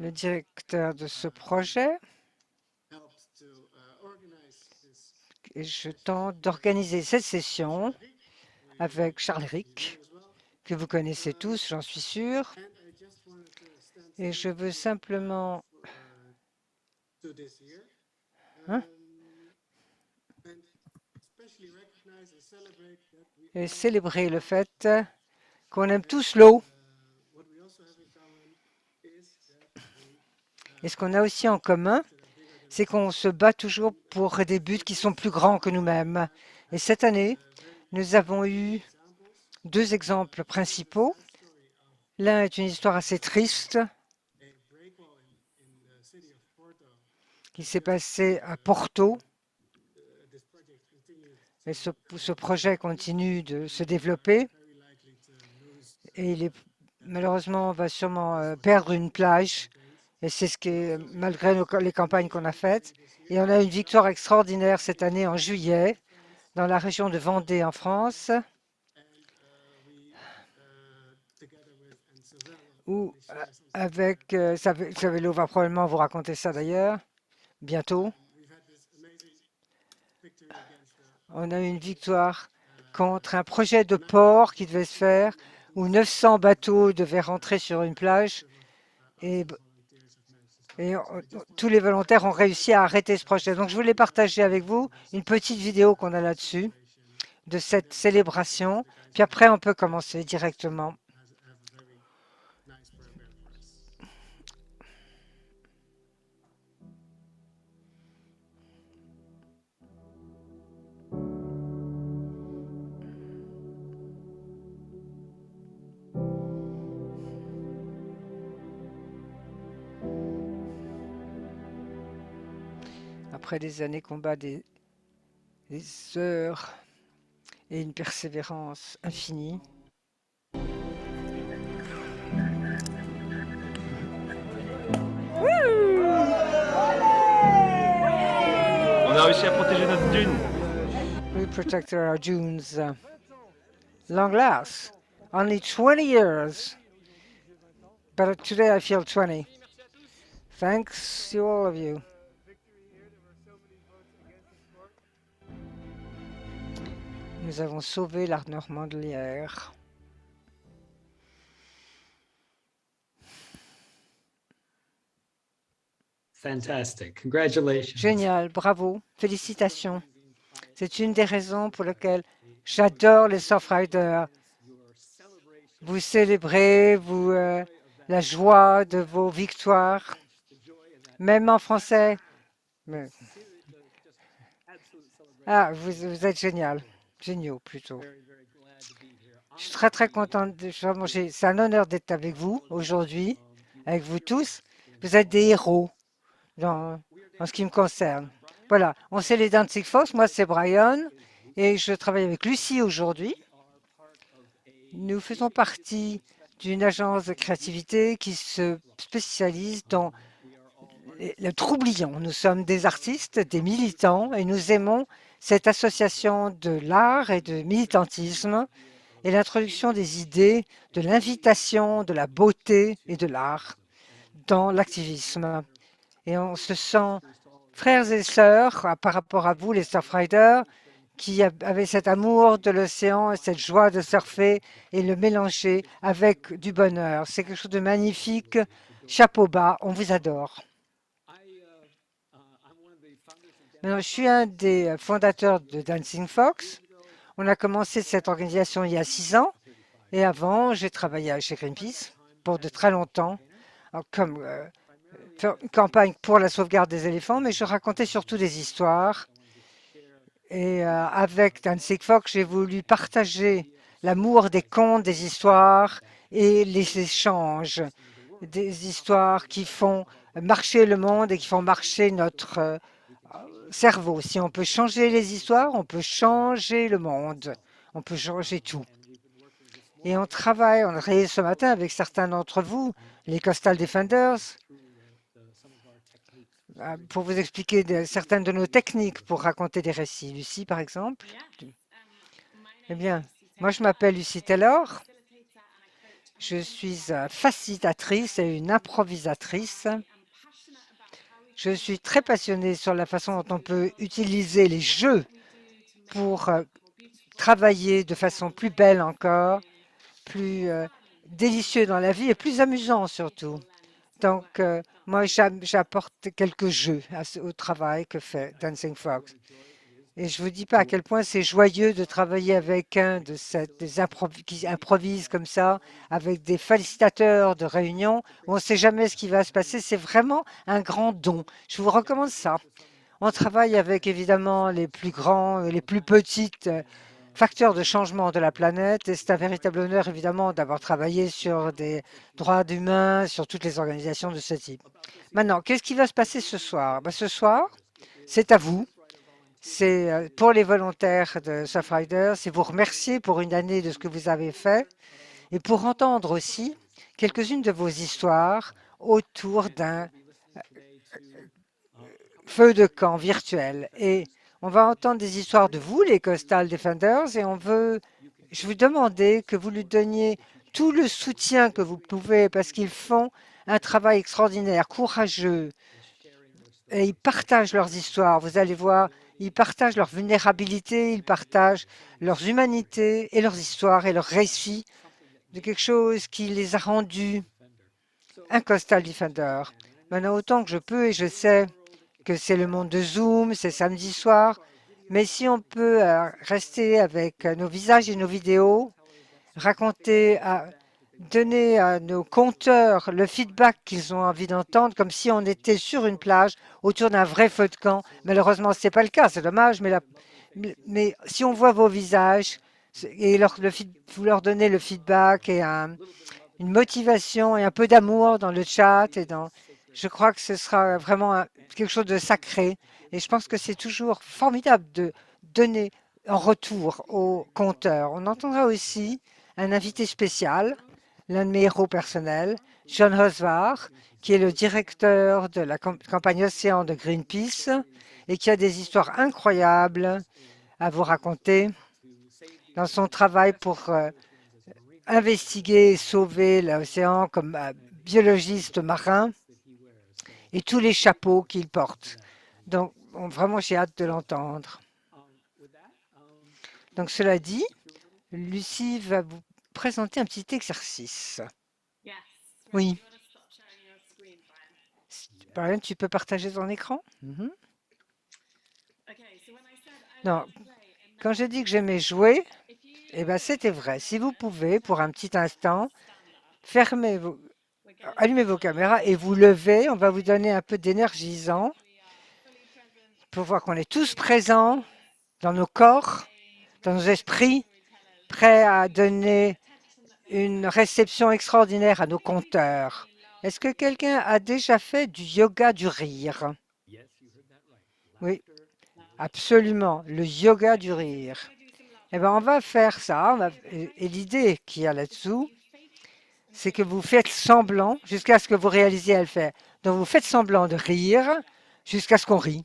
le directeur de ce projet, et je tente d'organiser cette session avec Charles Rick, que vous connaissez tous, j'en suis sûr. Et je veux simplement hein, et célébrer le fait qu'on aime tous l'eau. Et ce qu'on a aussi en commun, c'est qu'on se bat toujours pour des buts qui sont plus grands que nous-mêmes. Et cette année, nous avons eu deux exemples principaux. L'un est une histoire assez triste qui s'est passée à Porto. Et ce projet continue de se développer. Et malheureusement, on va sûrement perdre une plage. Et c'est ce qui est, malgré les campagnes qu'on a faites. Et on a une victoire extraordinaire cette année en juillet dans la région de Vendée en France, où avec Savello va probablement vous raconter ça d'ailleurs bientôt. On a eu une victoire contre un projet de port qui devait se faire où 900 bateaux devaient rentrer sur une plage et tous les volontaires ont réussi à arrêter ce projet. Donc je voulais partager avec vous une petite vidéo qu'on a là-dessus de cette célébration. Puis après, on peut commencer directement. Après des années combat, des heures et une persévérance infinie. On a réussi à protéger notre dune. We protected our dunes. Long last. Only 20 years. But today I feel 20. Thanks to all of you. Nous avons sauvé l'art normandelière. Fantastic. Congratulations. Génial, bravo, félicitations. C'est une des raisons pour lesquelles j'adore les Surfriders. Vous célébrez la joie de vos victoires, même en français. Ah, vous êtes génial, géniaux plutôt. Je suis très content. C'est un honneur d'être avec vous aujourd'hui, avec vous tous. Vous êtes des héros en ce qui me concerne. Voilà, on sait les Danzig Fox. Moi, c'est Brian et je travaille avec Lucie aujourd'hui. Nous faisons partie d'une agence de créativité qui se spécialise dans le troublion. Nous sommes des artistes, des militants et nous aimons cette association de l'art et de militantisme et l'introduction des idées, de l'invitation, de la beauté et de l'art dans l'activisme. Et on se sent frères et sœurs par rapport à vous, les Surfriders, qui avaient cet amour de l'océan et cette joie de surfer et le mélanger avec du bonheur. C'est quelque chose de magnifique. Chapeau bas, on vous adore. Maintenant, je suis un des fondateurs de Dancing Fox. On a commencé cette organisation il y a 6 ans. Et avant, j'ai travaillé chez Greenpeace pour de très longtemps, comme faire une campagne pour la sauvegarde des éléphants, mais je racontais surtout des histoires. Et avec Dancing Fox, j'ai voulu partager l'amour des contes, des histoires et les échanges, des histoires qui font marcher le monde et qui font marcher notre cerveau. Si on peut changer les histoires, on peut changer le monde, on peut changer tout. Et on a travaillé ce matin avec certains d'entre vous, les Coastal Defenders, pour vous expliquer certaines de nos techniques pour raconter des récits. Lucie, par exemple. Eh bien, moi, je m'appelle Lucie Taylor Je suis facilitatrice et une improvisatrice. Je suis très passionnée sur la façon dont on peut utiliser les jeux pour travailler de façon plus belle encore, plus délicieux dans la vie et plus amusant surtout. Donc, moi, j'apporte quelques jeux au travail que fait Dancing Fox. Et je ne vous dis pas à quel point c'est joyeux de travailler avec un qui improvise comme ça, avec des facilitateurs de réunion où on ne sait jamais ce qui va se passer. C'est vraiment un grand don. Je vous recommande ça. On travaille avec évidemment les plus grands, les plus petites facteurs de changement de la planète. Et c'est un véritable honneur évidemment d'avoir travaillé sur des droits humains, sur toutes les organisations de ce type. Maintenant, qu'est-ce qui va se passer ce soir? Ce soir, c'est à vous. C'est pour les volontaires de Surfrider, c'est vous remercier pour une année de ce que vous avez fait et pour entendre aussi quelques-unes de vos histoires autour d'un feu de camp virtuel. Et on va entendre des histoires de vous, les Coastal Defenders, et je vous demander que vous lui donniez tout le soutien que vous pouvez parce qu'ils font un travail extraordinaire, courageux, et ils partagent leurs histoires. Vous allez voir, ils partagent leur vulnérabilité, ils partagent leurs humanités et leurs histoires et leurs récits de quelque chose qui les a rendus un Coastal Defender. Maintenant, autant que je peux, et je sais que c'est le monde de Zoom, c'est samedi soir, mais si on peut rester avec nos visages et nos vidéos, raconter, donner à nos compteurs le feedback qu'ils ont envie d'entendre, comme si on était sur une plage autour d'un vrai feu de camp. Malheureusement, ce n'est pas le cas, c'est dommage, mais si on voit vos visages et vous leur donnez le feedback et une motivation et un peu d'amour dans le chat, je crois que ce sera vraiment quelque chose de sacré. Et je pense que c'est toujours formidable de donner en retour aux compteurs. On entendra aussi un invité spécial, l'un de mes héros personnels, John Hosvar, qui est le directeur de la campagne Océan de Greenpeace et qui a des histoires incroyables à vous raconter dans son travail pour investiguer et sauver l'océan comme biologiste marin et tous les chapeaux qu'il porte. Donc, vraiment, j'ai hâte de l'entendre. Donc, cela dit, Lucie va vous présenter un petit exercice. Oui. Brian, tu peux partager ton écran? Non. Quand j'ai dit que j'aimais jouer, eh ben, c'était vrai. Si vous pouvez, pour un petit instant, allumez vos caméras et vous levez. On va vous donner un peu d'énergisant pour voir qu'on est tous présents dans nos corps, dans nos esprits, prêts à donner une réception extraordinaire à nos compteurs. Est-ce que quelqu'un a déjà fait du yoga du rire? Oui, absolument, le yoga du rire. Eh bien, on va faire ça. Et l'idée qu'il y a là-dessous, c'est que vous faites semblant jusqu'à ce que vous réalisiez à le faire. Donc, vous faites semblant de rire jusqu'à ce qu'on rit.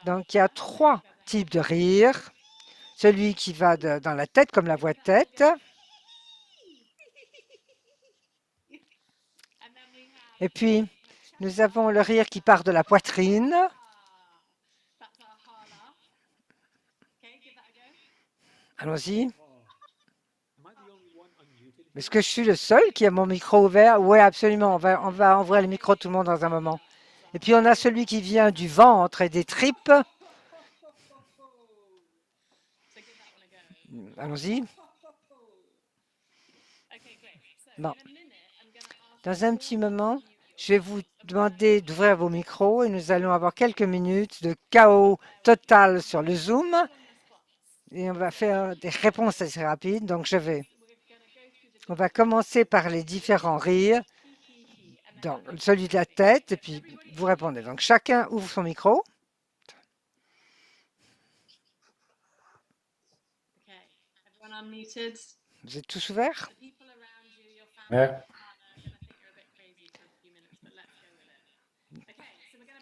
Donc, il y a 3 types de rire. Celui qui va dans la tête, comme la voix de tête. Et puis, nous avons le rire qui part de la poitrine. Allons-y. Est-ce que je suis le seul qui a mon micro ouvert? Oui, absolument. On va ouvrir le micro tout le monde dans un moment. Et puis, on a celui qui vient du ventre et des tripes. Allons-y. Bon. Dans un petit moment, je vais vous demander d'ouvrir vos micros et nous allons avoir quelques minutes de chaos total sur le Zoom. Et on va faire des réponses assez rapides. Donc, on va commencer par les différents rires. Donc, celui de la tête, et puis vous répondez. Donc, chacun ouvre son micro. Vous êtes tous ouverts? Ouais.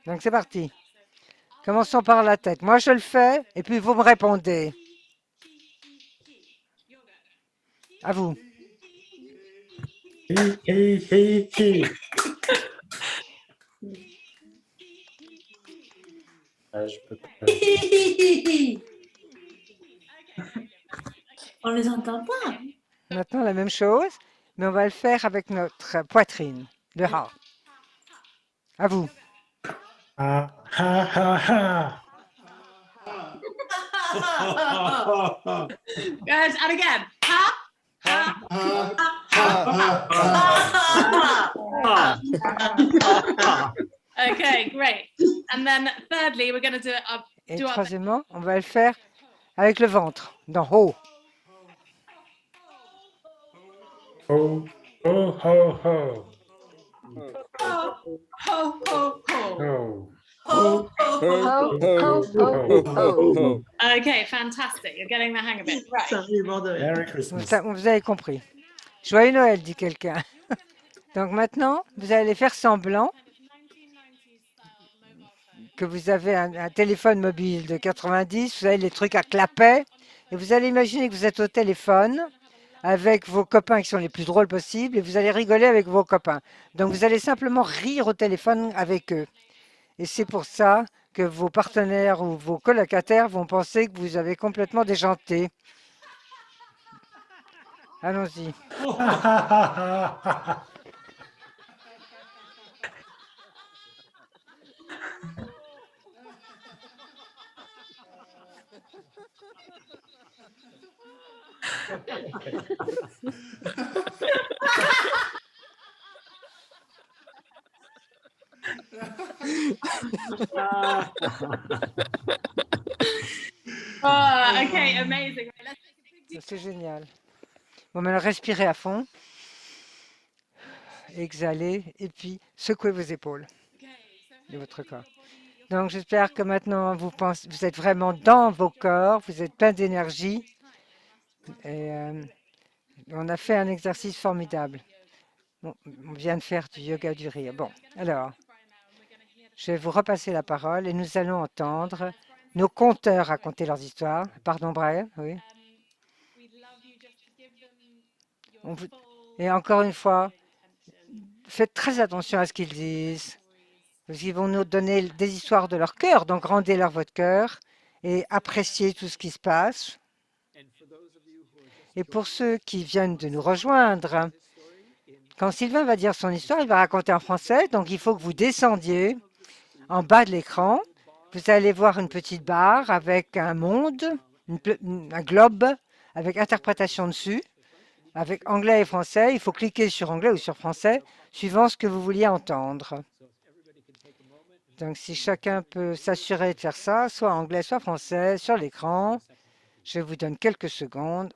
Donc, c'est parti. Commençons par la tête. Moi, je le fais, et puis vous me répondez. À vous. Hi, hi, hi, hi. Je peux pas. On les entend pas. Maintenant, la même chose, mais on va le faire avec notre poitrine, le ha. À vous. Ha, ha, ha, ha. Good. And again. Ha. Ha. Okay, great. And then thirdly, we're going to do it up. Et Do up. troisièmement, on va le faire avec le ventre, dans haut. Ho, ho, ho, ho. Ho, ho, ho, ho. Ho. Ho, ho, ho. Ho. Okay, fantastic. You're getting the hang of it. Right. Merry Vous, Christmas. vous avez compris. Joyeux Noël, dit quelqu'un. Donc maintenant, vous allez faire semblant que vous avez un téléphone mobile de 90, vous avez les trucs à clapet, et vous allez imaginer que vous êtes au téléphone avec vos copains qui sont les plus drôles possibles, et vous allez rigoler avec vos copains. Donc vous allez simplement rire au téléphone avec eux. Et c'est pour ça que vos partenaires ou vos colocataires vont penser que vous avez complètement déjanté. Allons-y. Oh, okay, amazing. Let's take a big deep C'est génial. Bon, maintenant, respirez à fond. Exhalez et puis secouez vos épaules de votre corps. Donc j'espère que maintenant vous êtes vraiment dans vos corps, vous êtes plein d'énergie. Et on a fait un exercice formidable. Bon, on vient de faire du yoga du rire. Bon, alors, je vais vous repasser la parole et nous allons entendre nos conteurs raconter leurs histoires. Pardon, Brian, oui. Et encore une fois, faites très attention à ce qu'ils disent, parce qu'ils vont nous donner des histoires de leur cœur, donc rendez-leur votre cœur et appréciez tout ce qui se passe. Et pour ceux qui viennent de nous rejoindre, quand Sylvain va dire son histoire, il va raconter en français, donc il faut que vous descendiez en bas de l'écran. Vous allez voir une petite barre avec un monde, un globe avec interprétation dessus, avec anglais et français. Il faut cliquer sur anglais ou sur français, suivant ce que vous vouliez entendre. Donc si chacun peut s'assurer de faire ça, soit anglais, soit français, sur l'écran, je vous donne quelques secondes.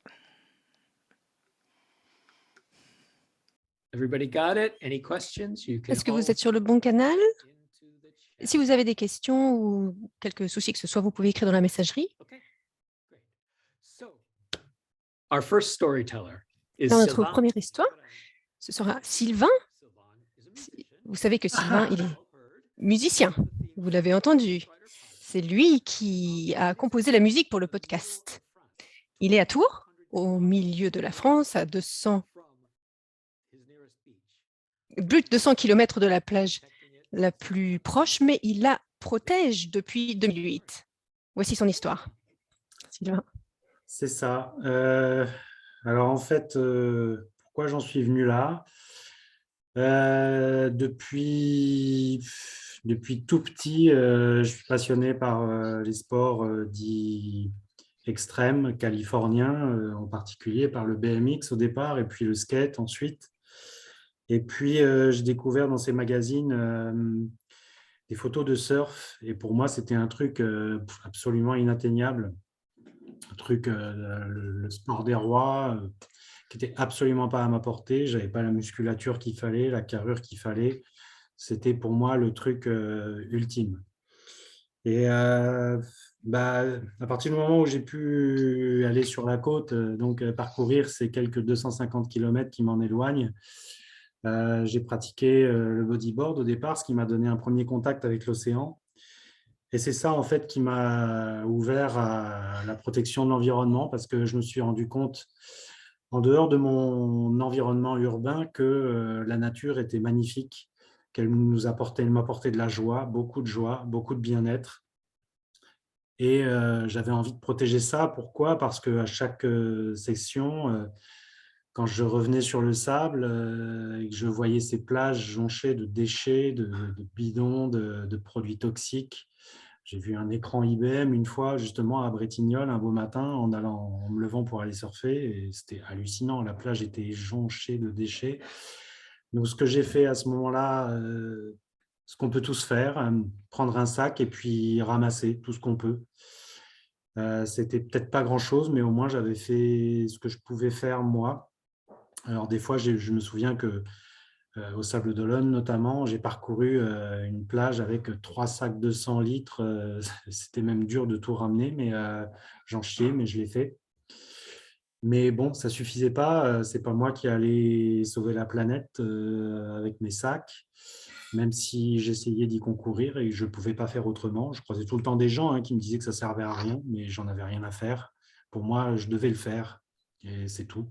Everybody got it? Any questions? You can Est-ce que vous hold êtes sur le bon canal? into the chat. Si vous avez des questions ou quelques soucis que ce soit, vous pouvez écrire dans la messagerie. Okay, great. So, our first storyteller is Dans notre Sylvain. première histoire, ce sera Sylvain. Sylvain is a musician. Vous savez que Sylvain, il est musicien. Vous l'avez entendu. C'est lui qui a composé la musique pour le podcast. Il est à Tours, au milieu de la France, à 200 km de la plage la plus proche, mais il la protège depuis 2008. Voici son histoire. Sylvain. C'est ça. Alors en fait, pourquoi j'en suis venu là? Depuis tout petit, je suis passionné par les sports dits extrêmes, californiens, en particulier par le BMX au départ, et puis le skate ensuite. Et puis, j'ai découvert dans ces magazines des photos de surf. Et pour moi, c'était un truc absolument inatteignable. Un truc, le sport des rois, qui n'était absolument pas à ma portée. Je n'avais pas la musculature qu'il fallait, la carrure qu'il fallait. C'était pour moi le truc ultime. Et à partir du moment où j'ai pu aller sur la côte, donc parcourir ces quelques 250 km qui m'en éloignent, j'ai pratiqué le bodyboard au départ, ce qui m'a donné un premier contact avec l'océan. Et c'est ça, en fait, qui m'a ouvert à la protection de l'environnement, parce que je me suis rendu compte en dehors de mon environnement urbain, que la nature était magnifique, qu'elle m'apportait de la joie, beaucoup de bien-être. Et j'avais envie de protéger ça. Pourquoi? Parce qu'à chaque session, quand je revenais sur le sable et que je voyais ces plages jonchées de déchets, de bidons, de produits toxiques. J'ai vu un écran IBM une fois, justement, à Bretignolles, un beau matin, en me levant pour aller surfer. Et c'était hallucinant. La plage était jonchée de déchets. Donc, ce que j'ai fait à ce moment-là, ce qu'on peut tous faire, prendre un sac et puis ramasser tout ce qu'on peut. C'était peut-être pas grand-chose, mais au moins, j'avais fait ce que je pouvais faire moi. Alors des fois, je me souviens que au Sable d'Olonne notamment, j'ai parcouru une plage avec 3 sacs de 100 litres. C'était même dur de tout ramener, mais j'en chiais, mais je l'ai fait. Mais bon, ça suffisait pas. C'est pas moi qui allais sauver la planète avec mes sacs, même si j'essayais d'y concourir et je pouvais pas faire autrement. Je croisais tout le temps des gens qui me disaient que ça servait à rien, mais j'en avais rien à faire. Pour moi, je devais le faire et c'est tout.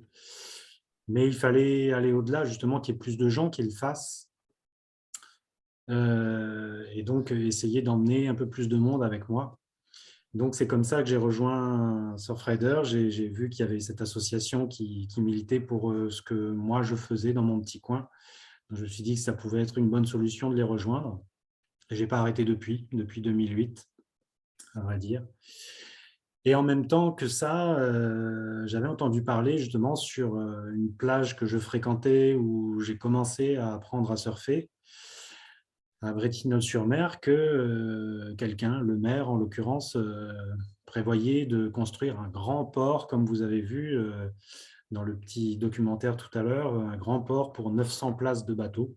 Mais il fallait aller au-delà, justement, qu'il y ait plus de gens qui le fassent. Et donc, essayer d'emmener un peu plus de monde avec moi. Donc, c'est comme ça que j'ai rejoint Surfrider. J'ai vu qu'il y avait cette association qui militait pour ce que moi, je faisais dans mon petit coin. Donc, je me suis dit que ça pouvait être une bonne solution de les rejoindre. Et je n'ai pas arrêté depuis 2008, à vrai dire. Et en même temps que ça, j'avais entendu parler justement sur une plage que je fréquentais où j'ai commencé à apprendre à surfer, à Bretignolles-sur-Mer, que quelqu'un, le maire en l'occurrence, prévoyait de construire un grand port, comme vous avez vu dans le petit documentaire tout à l'heure, un grand port pour 900 places de bateaux.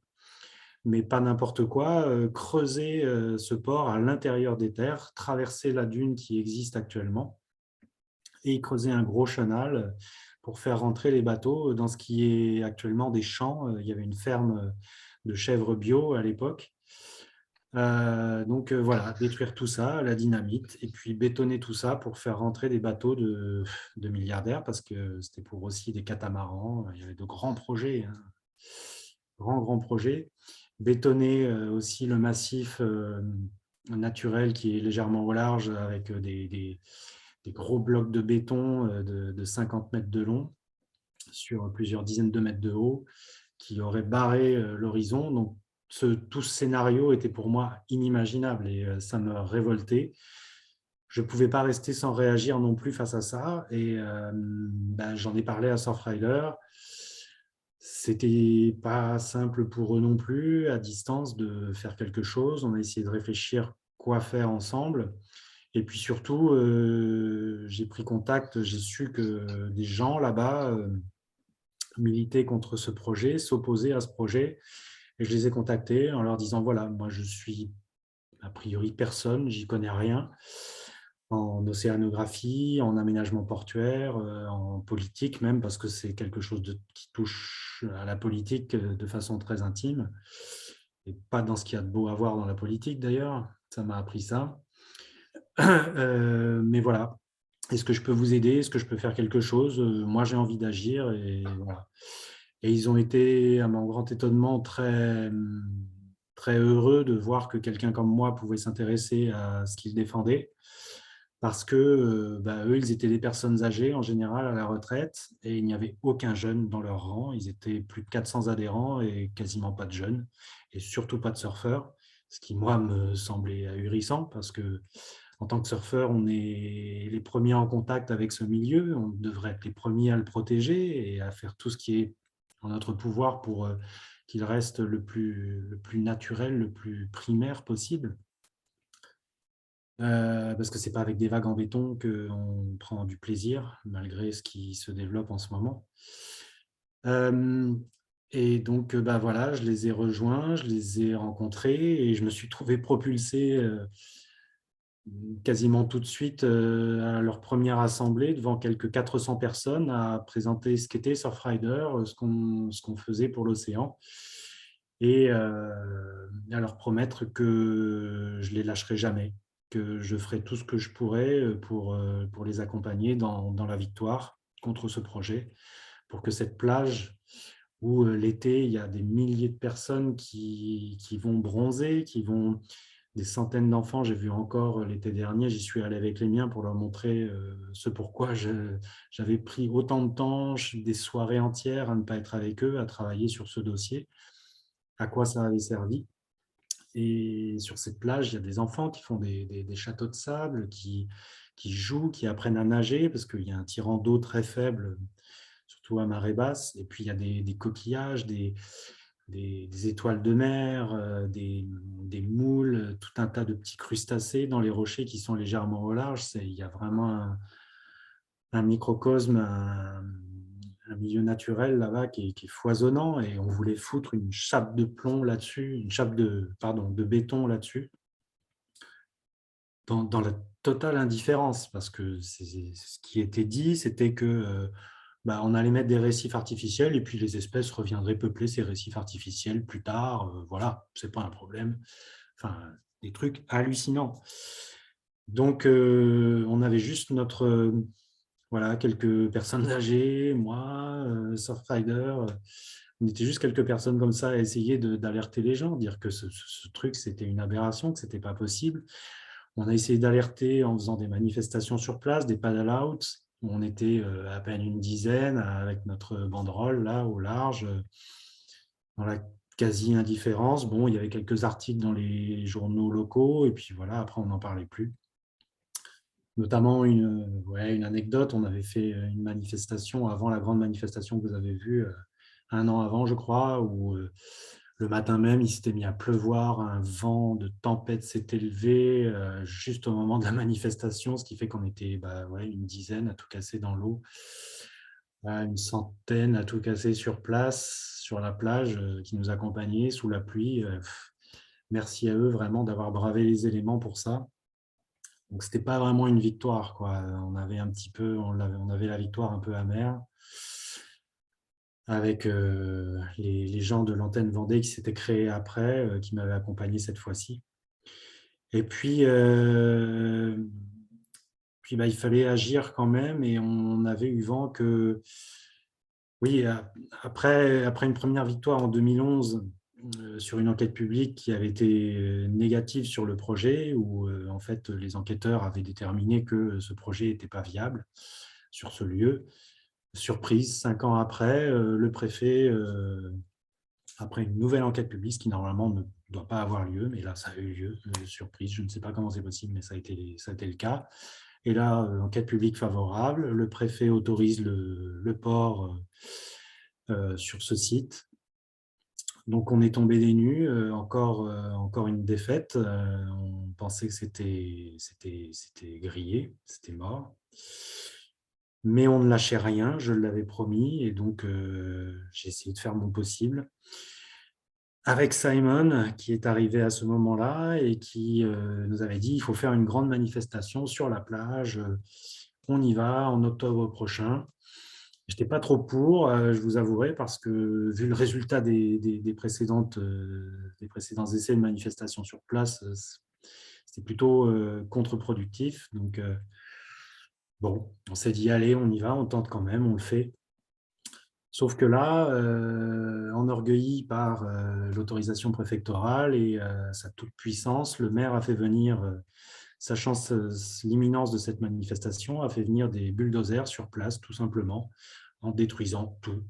Mais pas n'importe quoi, creuser ce port à l'intérieur des terres, traverser la dune qui existe actuellement, et creuser un gros chenal pour faire rentrer les bateaux dans ce qui est actuellement des champs. Il y avait une ferme de chèvres bio à l'époque. Donc voilà, détruire tout ça, la dynamite, et puis bétonner tout ça pour faire rentrer des bateaux de milliardaires, parce que c'était pour aussi des catamarans. Il y avait de grands projets, grands projets. Bétonner aussi le massif naturel qui est légèrement au large avec des gros blocs de béton de 50 mètres de long sur plusieurs dizaines de mètres de haut qui auraient barré l'horizon. Donc, tout ce scénario était pour moi inimaginable et ça me révoltait. Je ne pouvais pas rester sans réagir non plus face à ça. Et j'en ai parlé à Surfrider. C'était pas simple pour eux non plus, à distance, de faire quelque chose. On a essayé de réfléchir quoi faire ensemble. Et puis surtout, j'ai pris contact, j'ai su que des gens là-bas militaient contre ce projet, s'opposaient à ce projet. Et je les ai contactés en leur disant, voilà, moi je suis a priori personne, j'y connais rien en océanographie, en aménagement portuaire, en politique même, parce que c'est quelque chose qui touche à la politique de façon très intime, et pas dans ce qu'il y a de beau à voir dans la politique d'ailleurs, ça m'a appris ça. Mais voilà, est-ce que je peux vous aider? Est-ce que je peux faire quelque chose? Moi, j'ai envie d'agir et voilà. Et ils ont été, à mon grand étonnement, très heureux de voir que quelqu'un comme moi pouvait s'intéresser à ce qu'ils défendaient, parce que eux, ils étaient des personnes âgées en général à la retraite et il n'y avait aucun jeune dans leur rang. Ils étaient plus de 400 adhérents et quasiment pas de jeunes et surtout pas de surfeurs, ce qui, moi, me semblait ahurissant parce que en tant que surfeur, on est les premiers en contact avec ce milieu, on devrait être les premiers à le protéger et à faire tout ce qui est en notre pouvoir pour qu'il reste le plus naturel, le plus primaire possible. Parce que ce n'est pas avec des vagues en béton qu'on prend du plaisir, malgré ce qui se développe en ce moment. Et donc, voilà, je les ai rejoints, je les ai rencontrés et je me suis trouvé propulsé quasiment tout de suite à leur première assemblée devant quelques 400 personnes à présenter ce qu'était Surfrider, ce qu'on faisait pour l'océan et à leur promettre que je ne les lâcherai jamais, que je ferai tout ce que je pourrais pour les accompagner dans la victoire contre ce projet, pour que cette plage où l'été, il y a des milliers de personnes qui vont bronzer, des centaines d'enfants. J'ai vu encore l'été dernier, j'y suis allé avec les miens pour leur montrer ce pourquoi j'avais pris autant de temps, des soirées entières à ne pas être avec eux, à travailler sur ce dossier, à quoi ça avait servi. Et sur cette plage, il y a des enfants qui font des châteaux de sable, qui jouent, qui apprennent à nager, parce qu'il y a un tirant d'eau très faible, surtout à marée basse. Et puis, il y a des coquillages, des étoiles de mer, des moules, tout un tas de petits crustacés dans les rochers qui sont légèrement au large. Il y a vraiment un microcosme, un milieu naturel là-bas qui est foisonnant, et on voulait foutre une chape de plomb là-dessus, une chape de béton là-dessus, dans la totale indifférence, parce que ce qui était dit, c'était que on allait mettre des récifs artificiels et puis les espèces reviendraient peupler ces récifs artificiels plus tard. Voilà, c'est pas un problème. Enfin, des trucs hallucinants. Donc, on avait juste voilà, quelques personnes âgées, moi, Surfrider. On était juste quelques personnes comme ça à essayer d'alerter les gens, dire que ce truc, c'était une aberration, que c'était pas possible. On a essayé d'alerter en faisant des manifestations sur place, des paddle-outs. On était à peine une dizaine avec notre banderole là au large, dans la quasi-indifférence. Bon, il y avait quelques articles dans les journaux locaux et puis voilà, après on n'en parlait plus. Notamment une anecdote, on avait fait une manifestation avant la grande manifestation que vous avez vue, un an avant je crois, où le matin même, il s'était mis à pleuvoir, un vent de tempête s'est élevé juste au moment de la manifestation, ce qui fait qu'on était une dizaine à tout casser dans l'eau, une centaine à tout casser sur place, sur la plage, qui nous accompagnaient sous la pluie. Merci à eux vraiment d'avoir bravé les éléments pour ça. Donc, ce n'était pas vraiment une victoire, quoi. On avait la victoire un peu amère, avec les gens de l'antenne Vendée qui s'étaient créés après, qui m'avaient accompagné cette fois-ci. Et puis, il fallait agir quand même, et on avait eu vent que, oui, après une première victoire en 2011, sur une enquête publique qui avait été négative sur le projet, où en fait les enquêteurs avaient déterminé que ce projet n'était pas viable sur ce lieu. Surprise, 5 ans après, le préfet, après une nouvelle enquête publique, qui normalement ne doit pas avoir lieu, mais là ça a eu lieu, surprise, je ne sais pas comment c'est possible, mais ça a été le cas. Et là, enquête publique favorable, le préfet autorise le port sur ce site. Donc on est tombé des nues, encore une défaite. On pensait que c'était grillé, c'était mort. Mais on ne lâchait rien, je l'avais promis, et donc j'ai essayé de faire mon possible. Avec Simon, qui est arrivé à ce moment-là et qui nous avait dit il faut faire une grande manifestation sur la plage, on y va en octobre prochain. Je n'étais pas trop pour, je vous avouerai, parce que vu le résultat des précédents essais de manifestation sur place, c'était plutôt contre-productif. Donc, bon, on s'est dit, allez, on y va, on tente quand même, on le fait. Sauf que là, enorgueilli par l'autorisation préfectorale et sa toute-puissance, le maire a fait venir, sachant l'imminence de cette manifestation, a fait venir des bulldozers sur place, tout simplement, en détruisant tout.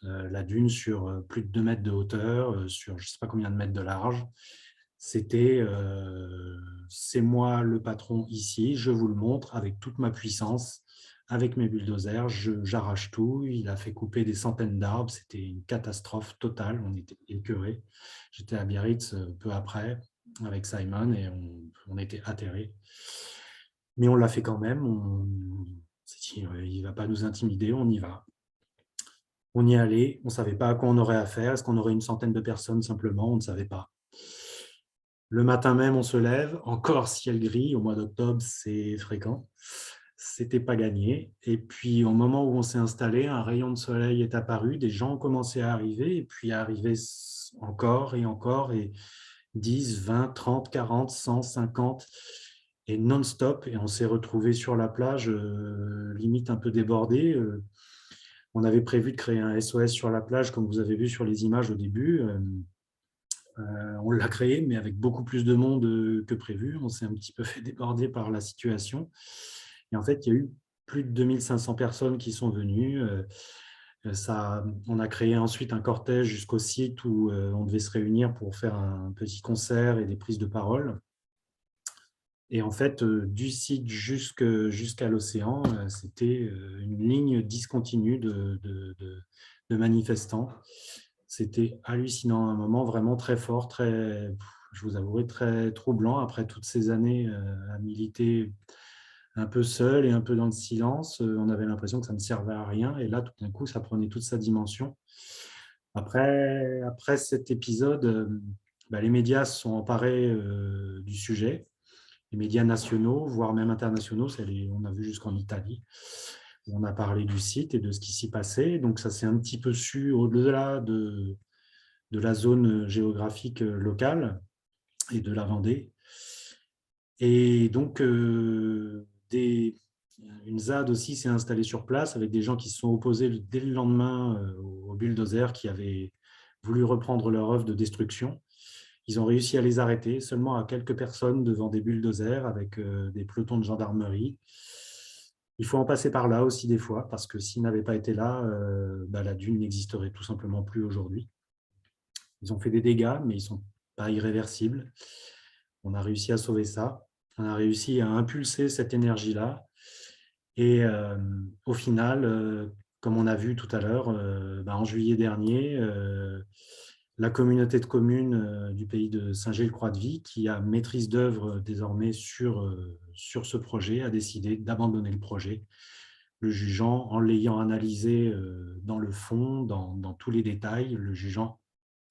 La dune sur plus de 2 mètres de hauteur, sur je ne sais pas combien de mètres de large. C'était c'est moi le patron ici, je vous le montre avec toute ma puissance, avec mes bulldozers, j'arrache tout. Il a fait couper des centaines d'arbres, c'était une catastrophe totale, on était écœurés. J'étais à Biarritz peu après avec Simon et on était atterrés. Mais on l'a fait quand même, on s'est dit, il ne va pas nous intimider, on y va. On y allait, on ne savait pas à quoi on aurait affaire, est-ce qu'on aurait une centaine de personnes simplement, on ne savait pas. Le matin même, on se lève, encore ciel gris, au mois d'octobre, c'est fréquent. C'était pas gagné. Et puis, au moment où on s'est installé, un rayon de soleil est apparu, des gens ont commencé à arriver, et puis à arriver encore, et 10, 20, 30, 40, 100, 50, et non-stop. Et on s'est retrouvés sur la plage, limite un peu débordés. On avait prévu de créer un SOS sur la plage, comme vous avez vu sur les images au début. On l'a créé, mais avec beaucoup plus de monde que prévu. On s'est un petit peu fait déborder par la situation. Et en fait, il y a eu plus de 2500 personnes qui sont venues. On a créé ensuite un cortège jusqu'au site où on devait se réunir pour faire un petit concert et des prises de parole. Et en fait, du site jusqu'à l'océan, c'était une ligne discontinue de manifestants. C'était hallucinant, un moment vraiment très fort, je vous avouerai, très troublant après toutes ces années à militer un peu seul et un peu dans le silence. On avait l'impression que ça ne servait à rien. Et là, tout d'un coup, ça prenait toute sa dimension. Après cet épisode, les médias se sont emparés du sujet. Les médias nationaux, voire même internationaux, on a vu jusqu'en Italie. On a parlé du site et de ce qui s'y passait. Donc, ça s'est un petit peu su au-delà de la zone géographique locale et de la Vendée. Et donc, une ZAD aussi s'est installée sur place avec des gens qui se sont opposés dès le lendemain aux bulldozers qui avaient voulu reprendre leur œuvre de destruction. Ils ont réussi à les arrêter, seulement à quelques personnes devant des bulldozers avec des pelotons de gendarmerie. Il faut en passer par là aussi des fois, parce que s'ils n'avaient pas été là, la dune n'existerait tout simplement plus aujourd'hui. Ils ont fait des dégâts, mais ils ne sont pas irréversibles. On a réussi à sauver ça. On a réussi à impulser cette énergie-là. Et au final, comme on a vu tout à l'heure, en juillet dernier, la communauté de communes du pays de Saint-Gilles-Croix-de-Vie, qui a maîtrise d'œuvre désormais sur ce projet, a décidé d'abandonner le projet, le jugeant, en l'ayant analysé dans le fond, dans tous les détails, le jugeant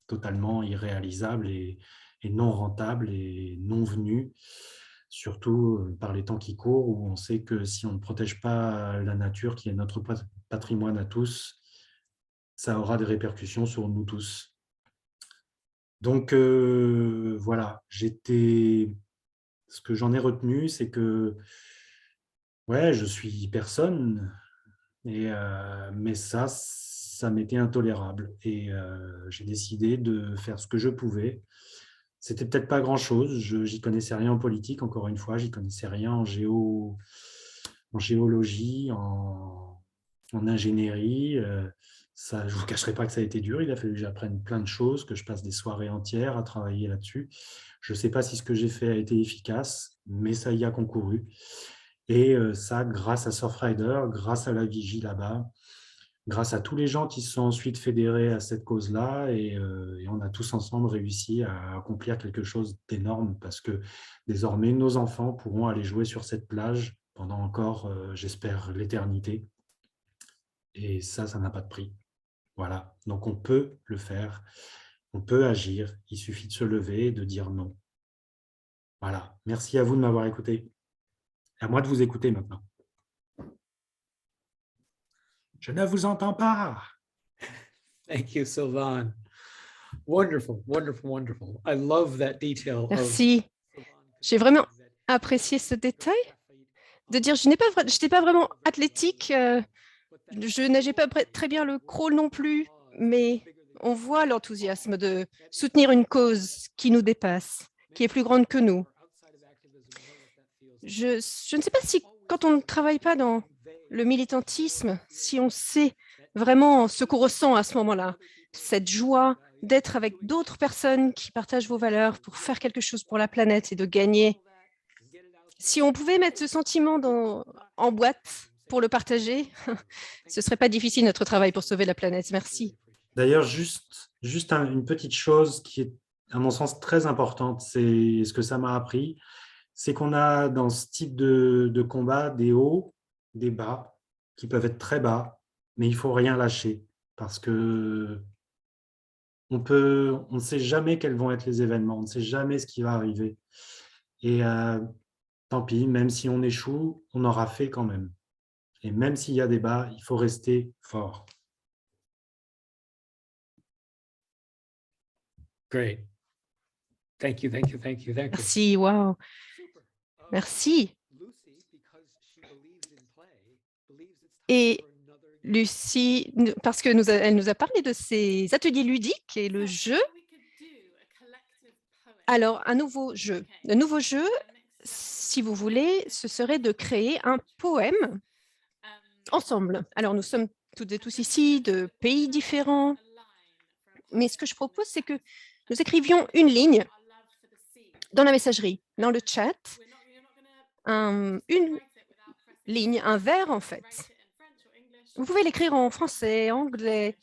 totalement irréalisable et non rentable et non venu, surtout par les temps qui courent, où on sait que si on ne protège pas la nature, qui est notre patrimoine à tous, ça aura des répercussions sur nous tous. Donc voilà, ce que j'en ai retenu, c'est que ouais, je suis personne, mais ça m'était intolérable. Et j'ai décidé de faire ce que je pouvais. C'était peut-être pas grand-chose, j'y connaissais rien en politique, encore une fois, j'y connaissais rien en géologie, en ingénierie. Je ne vous cacherai pas que ça a été dur, il a fallu que j'apprenne plein de choses, que je passe des soirées entières à travailler là-dessus. Je ne sais pas si ce que j'ai fait a été efficace, mais ça y a concouru. Et ça, grâce à Surfrider, grâce à la vigie là-bas, grâce à tous les gens qui se sont ensuite fédérés à cette cause-là, et on a tous ensemble réussi à accomplir quelque chose d'énorme, parce que désormais, nos enfants pourront aller jouer sur cette plage pendant encore, j'espère, l'éternité. Et ça n'a pas de prix. Voilà, donc on peut le faire, on peut agir, il suffit de se lever et de dire non. Voilà, merci à vous de m'avoir écouté. À moi de vous écouter maintenant. Je ne vous entends pas. Thank you, Sylvain. Wonderful, wonderful, wonderful. I love that detail. Merci. J'ai vraiment apprécié ce détail de dire je n'étais pas vraiment athlétique, je nageais pas très bien le crawl non plus, mais on voit l'enthousiasme de soutenir une cause qui nous dépasse, qui est plus grande que nous. Je ne sais pas si quand on ne travaille pas dans le militantisme, si on sait vraiment ce qu'on ressent à ce moment-là, cette joie d'être avec d'autres personnes qui partagent vos valeurs pour faire quelque chose pour la planète et de gagner. Si on pouvait mettre ce sentiment en boîte pour le partager, ce ne serait pas difficile notre travail pour sauver la planète. Merci. D'ailleurs, juste une petite chose qui est, à mon sens, très importante, c'est ce que ça m'a appris, c'est qu'on a dans ce type de combat des hauts, des bas, qui peuvent être très bas, mais il ne faut rien lâcher, parce que on ne sait jamais quels vont être les événements, on ne sait jamais ce qui va arriver. Et tant pis, même si on échoue, on aura fait quand même. Et même s'il y a des bas, il faut rester fort. Great. Thank you, thank you, thank you, thank you. Merci, wow. Merci. Et Lucie, parce que elle nous a parlé de ses ateliers ludiques et le jeu. Alors, un nouveau jeu. Le nouveau jeu, si vous voulez, ce serait de créer un poème ensemble. Alors, nous sommes toutes et tous ici de pays différents, mais ce que je propose, c'est que nous écrivions une ligne dans la messagerie, dans le chat, une ligne, un vers en fait. Vous pouvez l'écrire en français, anglais,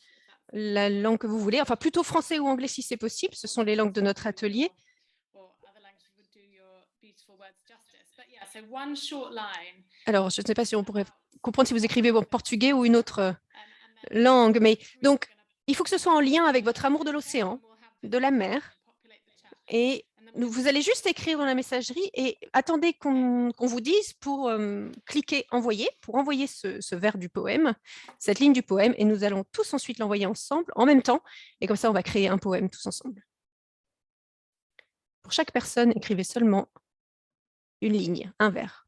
la langue que vous voulez, enfin plutôt français ou anglais si c'est possible, ce sont les langues de notre atelier. Alors, je ne sais pas si on pourrait comprendre si vous écrivez en portugais ou une autre langue, mais donc, il faut que ce soit en lien avec votre amour de l'océan, de la mer, et vous allez juste écrire dans la messagerie et attendez qu'on vous dise pour cliquer « Envoyer », pour envoyer ce vers du poème, cette ligne du poème, et nous allons tous ensuite l'envoyer ensemble, en même temps, et comme ça, on va créer un poème tous ensemble. Pour chaque personne, écrivez seulement une ligne, un vers.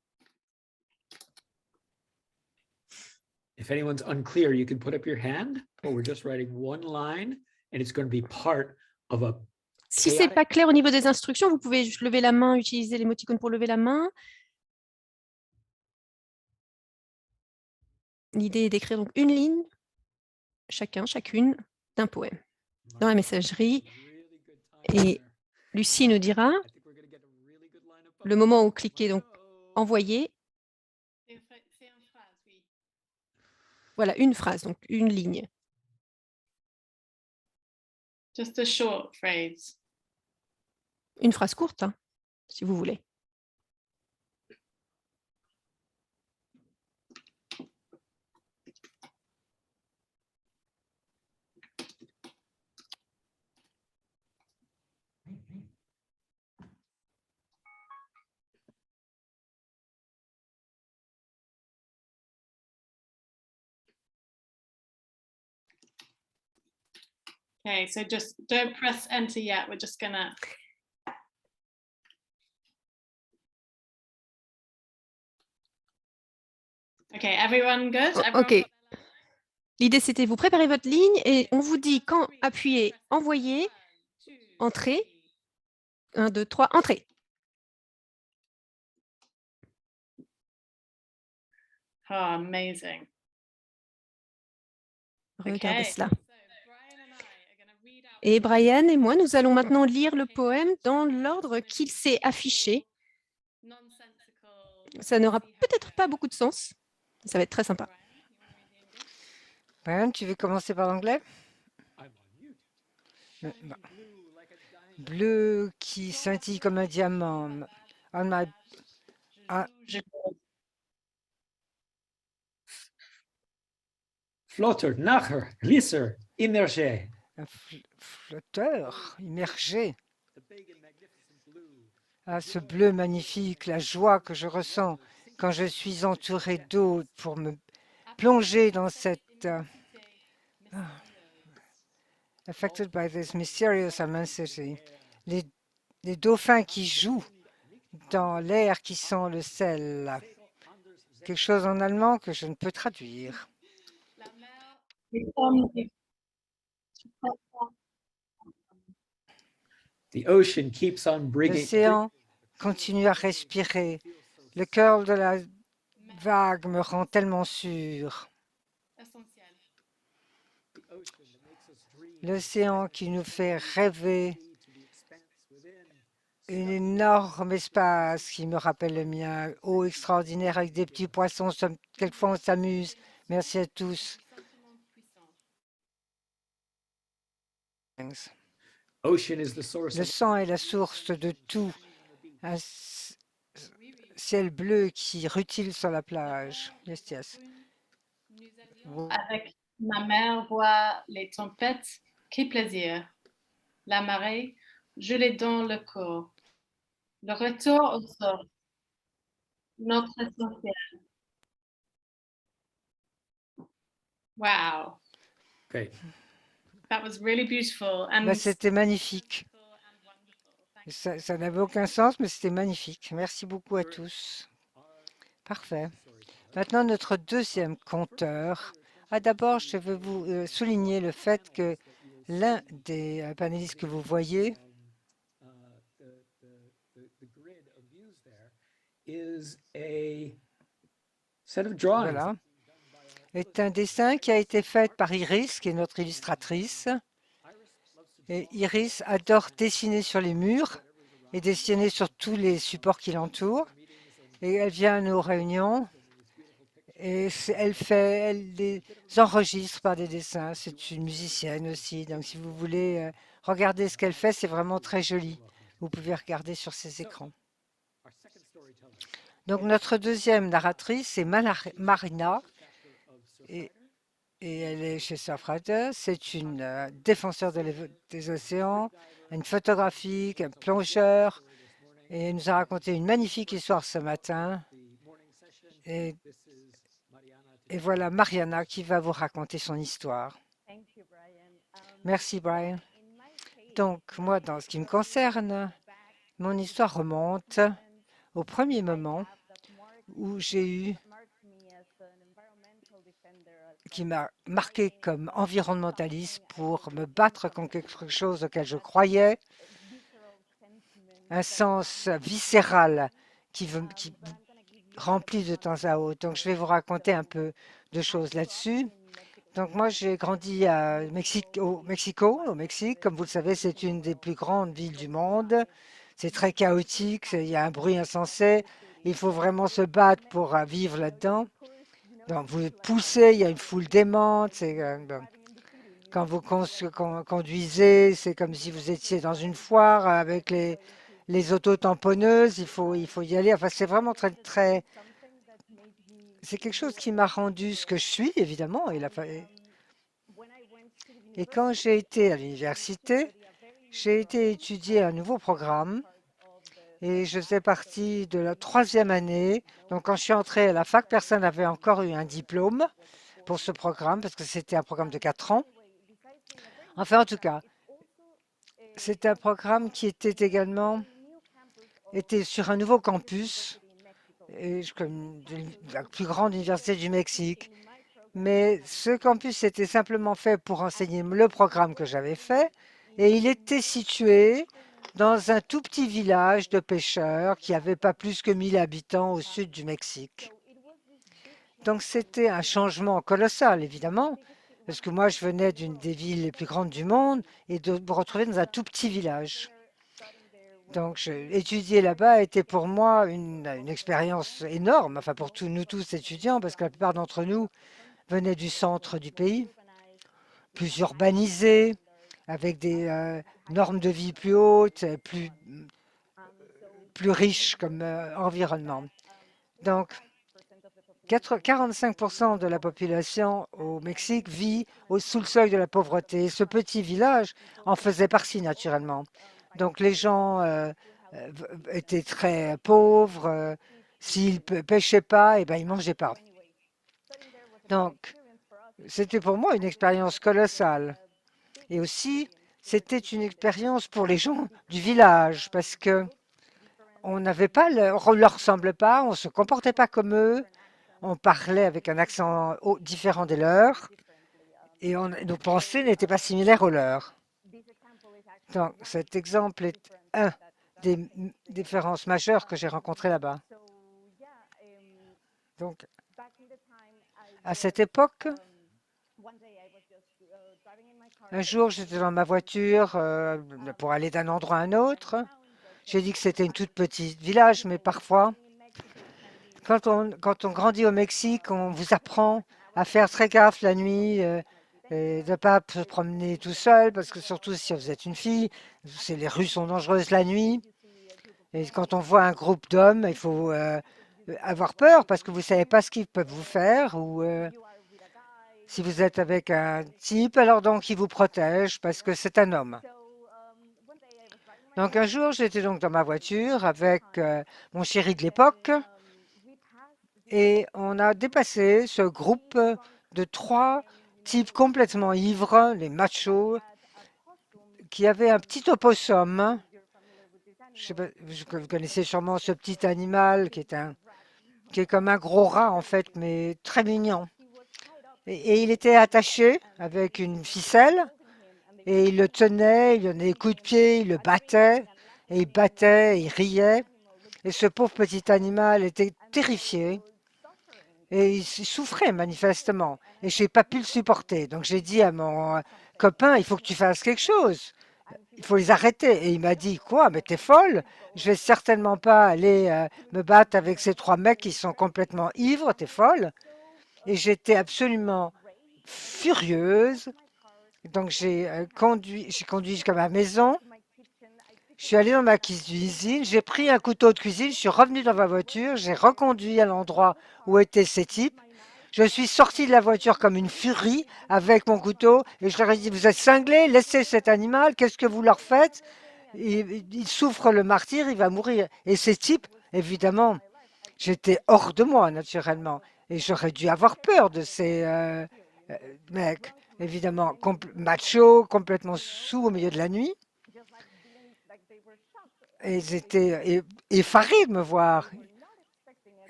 If anyone's unclear, you can put up your hand, but we're just writing one line, and it's going to be part of a Si ce n'est pas clair au niveau des instructions, vous pouvez juste lever la main, utiliser l'émoticône pour lever la main. L'idée est d'écrire donc une ligne, chacune, d'un poème dans la messagerie. Et Lucie nous dira le moment où cliquer donc « Envoyer ». Voilà, une phrase, donc une ligne. Just a short phrase. Une phrase courte, hein, si vous voulez. Okay, so just don't press enter yet. We're just gonna. Okay, everyone good? OK. L'idée, c'était vous préparez votre ligne et on vous dit quand appuyer « Envoyer », « Entrer ». 1, 2, 3, entrée. Oh, amazing. Regardez Okay. cela. Et Brian et moi, nous allons maintenant lire le poème dans l'ordre qu'il s'est affiché. Ça n'aura peut-être pas beaucoup de sens. Ça va être très sympa. Brian, tu veux commencer par l'anglais? Bleu qui scintille comme un diamant. On my, Flotter, nacher, glisser, immergé. un flotteur immergé. Ah, ce bleu magnifique, la joie que je ressens quand je suis entouré d'eau pour me plonger dans cette affected by this mysterious immensity. Les dauphins qui jouent dans l'air qui sent le sel. Quelque chose en allemand que je ne peux traduire. The ocean keeps on bringing. L'océan continue à respirer. Le cœur de la vague me rend tellement sûr. L'océan qui nous fait rêver. Un énorme espace qui me rappelle le mien. Eau extraordinaire avec des petits poissons. Quelquefois, on s'amuse. Merci à tous. Le sang est la source de tout. Un ciel bleu qui rutile sur la plage. Yes, yes. Avec ma mère voit les tempêtes, quel plaisir. La marée, je l'ai dans le corps. Le retour au sol, notre essentiel. Wow. Okay. That was really beautiful. And C'était magnifique. Ça n'avait aucun sens, mais c'était magnifique. Merci beaucoup à tous. Parfait. Maintenant, notre deuxième conteur, Ah, d'abord, je veux vous souligner le fait que l'un des panélistes que vous voyez is a set of drawings. voilà, est un dessin qui a été fait par Iris, qui est notre illustratrice. Et Iris adore dessiner sur les murs et dessiner sur tous les supports qui l'entourent. Et elle vient à nos réunions et elle les enregistre par des dessins. C'est une musicienne aussi. Donc, si vous voulez regarder ce qu'elle fait, c'est vraiment très joli. Vous pouvez regarder sur ses écrans. Donc, notre deuxième narratrice, c'est Marina. Et elle est chez Surfrider. C'est une défenseur des océans, une photographique, un plongeur. Et elle nous a raconté une magnifique histoire ce matin. Et voilà Mariana qui va vous raconter son histoire. Merci, Brian. Donc, moi, dans ce qui me concerne, mon histoire remonte au premier moment où j'ai eu, qui m'a marqué comme environnementaliste pour me battre contre quelque chose auquel je croyais, un sens viscéral qui remplit de temps à autre. Donc, je vais vous raconter un peu de choses là-dessus. Donc, moi, j'ai grandi au Mexique. Comme vous le savez, c'est une des plus grandes villes du monde. C'est très chaotique, il y a un bruit insensé. Il faut vraiment se battre pour vivre là-dedans. Donc, vous poussez, il y a une foule démente. Quand vous conduisez, c'est comme si vous étiez dans une foire avec les autos tamponneuses. Il faut y aller. Enfin, c'est vraiment très. C'est quelque chose qui m'a rendu ce que je suis, évidemment. Et quand j'ai été à l'université, j'ai été étudier un nouveau programme et je faisais partie de la 3e année. Donc, quand je suis entrée à la fac, personne n'avait encore eu un diplôme pour ce programme parce que c'était un programme de 4 ans. Enfin, en tout cas, c'est un programme qui était sur un nouveau campus, comme la plus grande université du Mexique. Mais ce campus était simplement fait pour enseigner le programme que j'avais fait et il était situé dans un tout petit village de pêcheurs qui n'avait pas plus que 1000 habitants au sud du Mexique. Donc c'était un changement colossal, évidemment, parce que moi, je venais d'une des villes les plus grandes du monde et de me retrouver dans un tout petit village. Donc, étudier là-bas était pour moi une expérience énorme, enfin pour nous tous étudiants, parce que la plupart d'entre nous venaient du centre du pays, plus urbanisé, avec des normes de vie plus hautes, plus riches comme environnement. Donc, 45% de la population au Mexique vit sous le seuil de la pauvreté. Ce petit village en faisait partie naturellement. Donc les gens étaient très pauvres. S'ils ne pêchaient pas, eh ben, ils ne mangeaient pas. Donc, c'était pour moi une expérience colossale. Et aussi, c'était une expérience pour les gens du village parce que on leur ressemblait pas, on ne se comportait pas comme eux. On parlait avec un accent différent des leurs et nos pensées n'étaient pas similaires aux leurs. Donc, cet exemple est un des différences majeures que j'ai rencontrées là-bas. Donc, à cette époque, un jour, j'étais dans ma voiture pour aller d'un endroit à un autre. J'ai dit que c'était une toute petite village, mais parfois, quand on grandit au Mexique, on vous apprend à faire très gaffe la nuit et de ne pas se promener tout seul, parce que surtout si vous êtes une fille, les rues sont dangereuses la nuit. Et quand on voit un groupe d'hommes, il faut avoir peur parce que vous ne savez pas ce qu'ils peuvent vous faire. Ou si vous êtes avec un type, alors donc il vous protège parce que c'est un homme. Donc un jour, j'étais donc dans ma voiture avec mon chéri de l'époque. Et on a dépassé ce groupe de 3 types complètement ivres, les machos, qui avaient un petit opossum. Je sais pas, vous connaissez sûrement ce petit animal qui est comme un gros rat en fait, mais très mignon. et il était attaché avec une ficelle et il le tenait, il lui donnait des coups de pied, il le battait et il battait, il riait. Et ce pauvre petit animal était terrifié et il souffrait manifestement. Et je n'ai pas pu le supporter. Donc j'ai dit à mon copain, il faut que tu fasses quelque chose. Il faut les arrêter. Et il m'a dit, quoi, mais t'es folle? Je vais certainement pas aller me battre avec ces 3 mecs qui sont complètement ivres, t'es folle? Et j'étais absolument furieuse. Donc j'ai conduit jusqu'à ma maison. Je suis allée dans ma cuisine, j'ai pris un couteau de cuisine, je suis revenue dans ma voiture, j'ai reconduit à l'endroit où étaient ces types. Je suis sortie de la voiture comme une furie avec mon couteau et je leur ai dit, vous êtes cinglés, laissez cet animal, qu'est-ce que vous leur faites? Il souffre le martyre, il va mourir. Et ces types, évidemment, j'étais hors de moi naturellement et j'aurais dû avoir peur de ces mecs, évidemment, machos, complètement sous au milieu de la nuit. Et ils étaient effarés de me voir.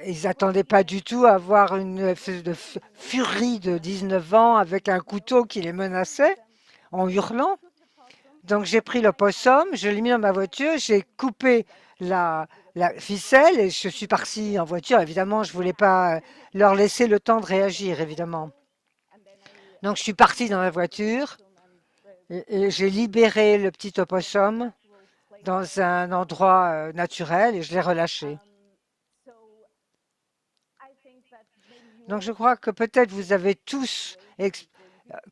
Ils n'attendaient pas du tout à voir une espèce de furie de 19 ans avec un couteau qui les menaçait en hurlant. Donc j'ai pris l'opossum, je l'ai mis dans ma voiture, j'ai coupé la ficelle et je suis partie en voiture. Évidemment, je ne voulais pas leur laisser le temps de réagir, évidemment. Donc je suis partie dans la voiture et j'ai libéré le petit opossum dans un endroit naturel et je l'ai relâché. Donc je crois que peut-être vous avez tous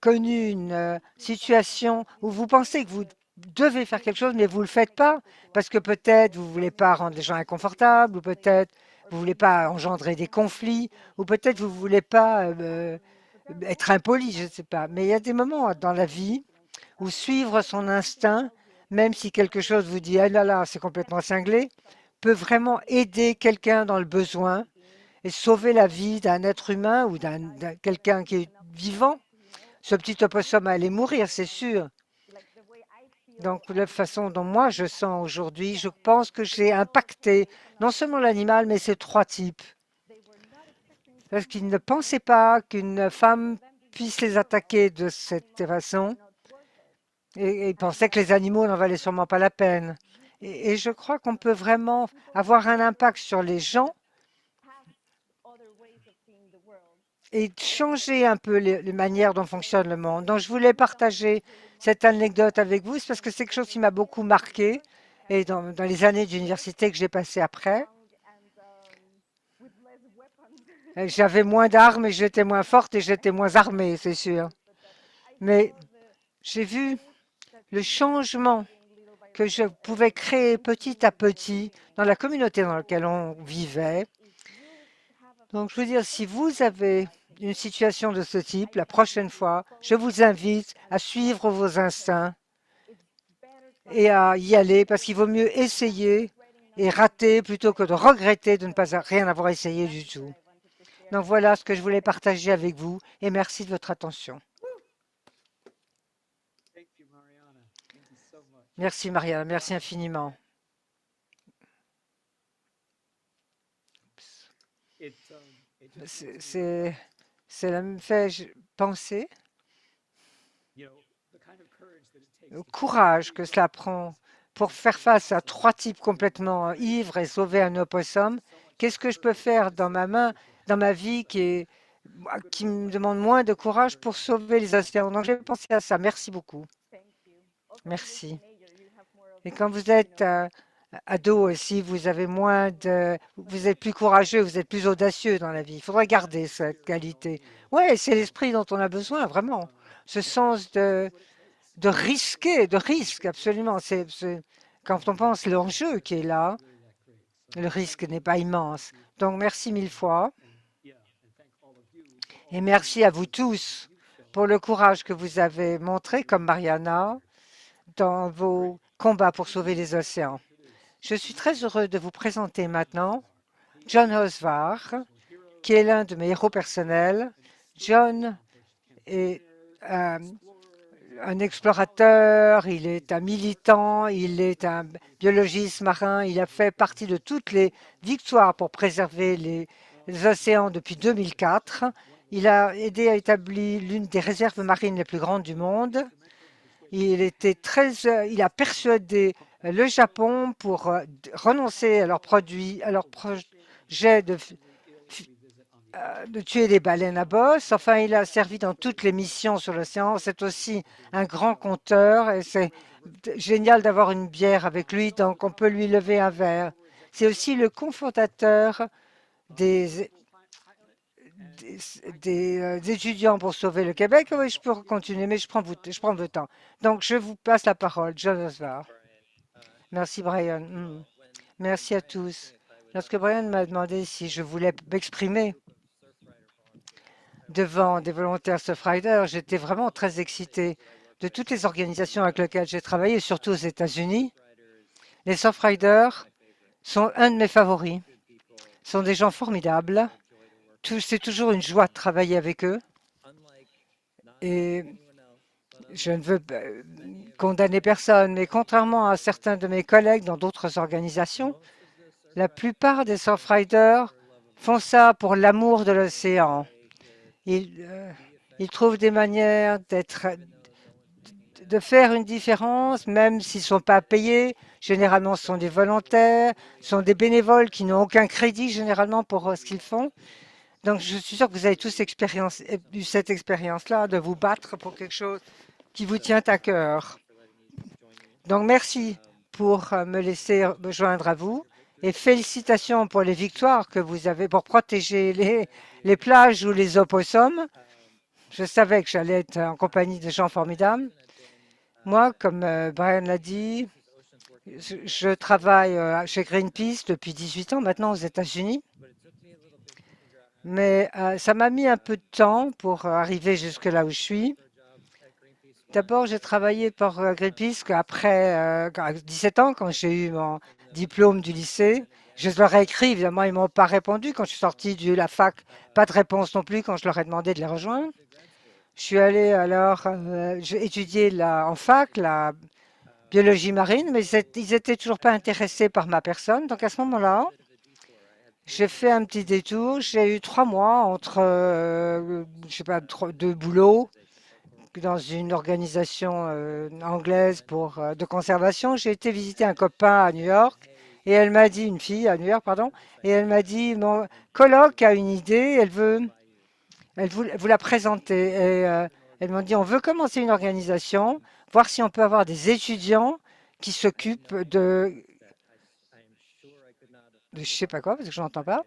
connu une situation où vous pensez que vous devez faire quelque chose, mais vous ne le faites pas parce que peut-être vous ne voulez pas rendre les gens inconfortables, ou peut-être vous ne voulez pas engendrer des conflits, ou peut-être vous ne voulez pas être impoli, je ne sais pas. Mais il y a des moments dans la vie où suivre son instinct, même si quelque chose vous dit « Ah là là, c'est complètement cinglé », peut vraiment aider quelqu'un dans le besoin et sauver la vie d'un être humain ou d'un quelqu'un qui est vivant. Ce petit opossum allait mourir, c'est sûr. Donc, la façon dont moi je sens aujourd'hui, je pense que j'ai impacté non seulement l'animal, mais ces 3 types. Parce qu'ils ne pensaient pas qu'une femme puisse les attaquer de cette façon. Et ils pensaient que les animaux n'en valaient sûrement pas la peine. Et je crois qu'on peut vraiment avoir un impact sur les gens et changer un peu les manières dont fonctionne le monde. Donc, je voulais partager cette anecdote avec vous, c'est parce que c'est quelque chose qui m'a beaucoup marqué et dans les années d'université que j'ai passées après. J'avais moins d'armes et j'étais moins forte et j'étais moins armée, c'est sûr. Mais j'ai vu le changement que je pouvais créer petit à petit dans la communauté dans laquelle on vivait. Donc, je veux dire, si vous avez une situation de ce type, la prochaine fois, je vous invite à suivre vos instincts et à y aller parce qu'il vaut mieux essayer et rater plutôt que de regretter de ne pas rien avoir essayé du tout. Donc, voilà ce que je voulais partager avec vous et merci de votre attention. Merci, Marianne. Merci infiniment. Ça me fait penser au courage que cela prend pour faire face à 3 types complètement ivres et sauver un opossum. Qu'est-ce que je peux faire dans ma vie qui me demande moins de courage pour sauver les océans? Donc, j'ai pensé à ça. Merci beaucoup. Merci. Et quand vous êtes ado aussi, vous êtes plus courageux, vous êtes plus audacieux dans la vie. Il faudrait garder cette qualité. Oui, c'est l'esprit dont on a besoin, vraiment. Ce sens de risquer, de risque, absolument. Quand on pense l'enjeu qui est là, le risque n'est pas immense. Donc, merci 1000 fois. Et merci à vous tous pour le courage que vous avez montré, comme Mariana, dans vos combats pour sauver les océans. Je suis très heureux de vous présenter maintenant John Osvar, qui est l'un de mes héros personnels. John est un explorateur, il est un militant, il est un biologiste marin, il a fait partie de toutes les victoires pour préserver les océans depuis 2004. Il a aidé à établir l'une des réserves marines les plus grandes du monde. Il a persuadé le Japon pour renoncer à leurs produits, à leur projet de tuer les baleines à bosse. Enfin, il a servi dans toutes les missions sur l'océan. C'est aussi un grand conteur et c'est génial d'avoir une bière avec lui, donc on peut lui lever un verre. C'est aussi le cofondateur des, des étudiants pour sauver le Québec. Oui, je peux continuer, mais je prends votre temps. Donc, je vous passe la parole, John Osvar. Merci, Brian. Merci à tous. Lorsque Brian m'a demandé si je voulais m'exprimer devant des volontaires Surfriders, j'étais vraiment très excité. De toutes les organisations avec lesquelles j'ai travaillé, surtout aux États-Unis, les Surfriders sont un de mes favoris. Ce sont des gens formidables. C'est toujours une joie de travailler avec eux. Et je ne veux condamner personne, mais contrairement à certains de mes collègues dans d'autres organisations, la plupart des Surfriders font ça pour l'amour de l'océan. Ils trouvent des manières de faire une différence, même s'ils ne sont pas payés. Généralement, ce sont des volontaires, ce sont des bénévoles qui n'ont aucun crédit généralement pour ce qu'ils font. Donc, je suis sûr que vous avez tous eu cette expérience-là de vous battre pour quelque chose qui vous tient à cœur. Donc, merci pour me laisser me joindre à vous et félicitations pour les victoires que vous avez pour protéger les plages ou les opossums. Je savais que j'allais être en compagnie de gens formidables. Moi, comme Brian l'a dit, je travaille chez Greenpeace depuis 18 ans maintenant aux États-Unis. Mais ça m'a mis un peu de temps pour arriver jusque là où je suis. D'abord, j'ai travaillé pour Greenpeace après 17 ans, quand j'ai eu mon diplôme du lycée. Je leur ai écrit, évidemment, ils ne m'ont pas répondu. Quand je suis sortie de la fac, pas de réponse non plus quand je leur ai demandé de les rejoindre. Je suis allée alors j'ai étudié en fac la biologie marine, mais ils n'étaient toujours pas intéressés par ma personne. Donc à ce moment-là, j'ai fait un petit détour. J'ai eu 3 mois entre, je sais pas, 2 boulots dans une organisation anglaise de conservation. J'ai été visiter un copain à New York et elle m'a dit, une fille à New York, pardon, et elle m'a dit, mon coloc a une idée, elle vous la présenter. Et elle m'a dit, on veut commencer une organisation, voir si on peut avoir des étudiants qui s'occupent je sais pas quoi, parce que je n'entends pas.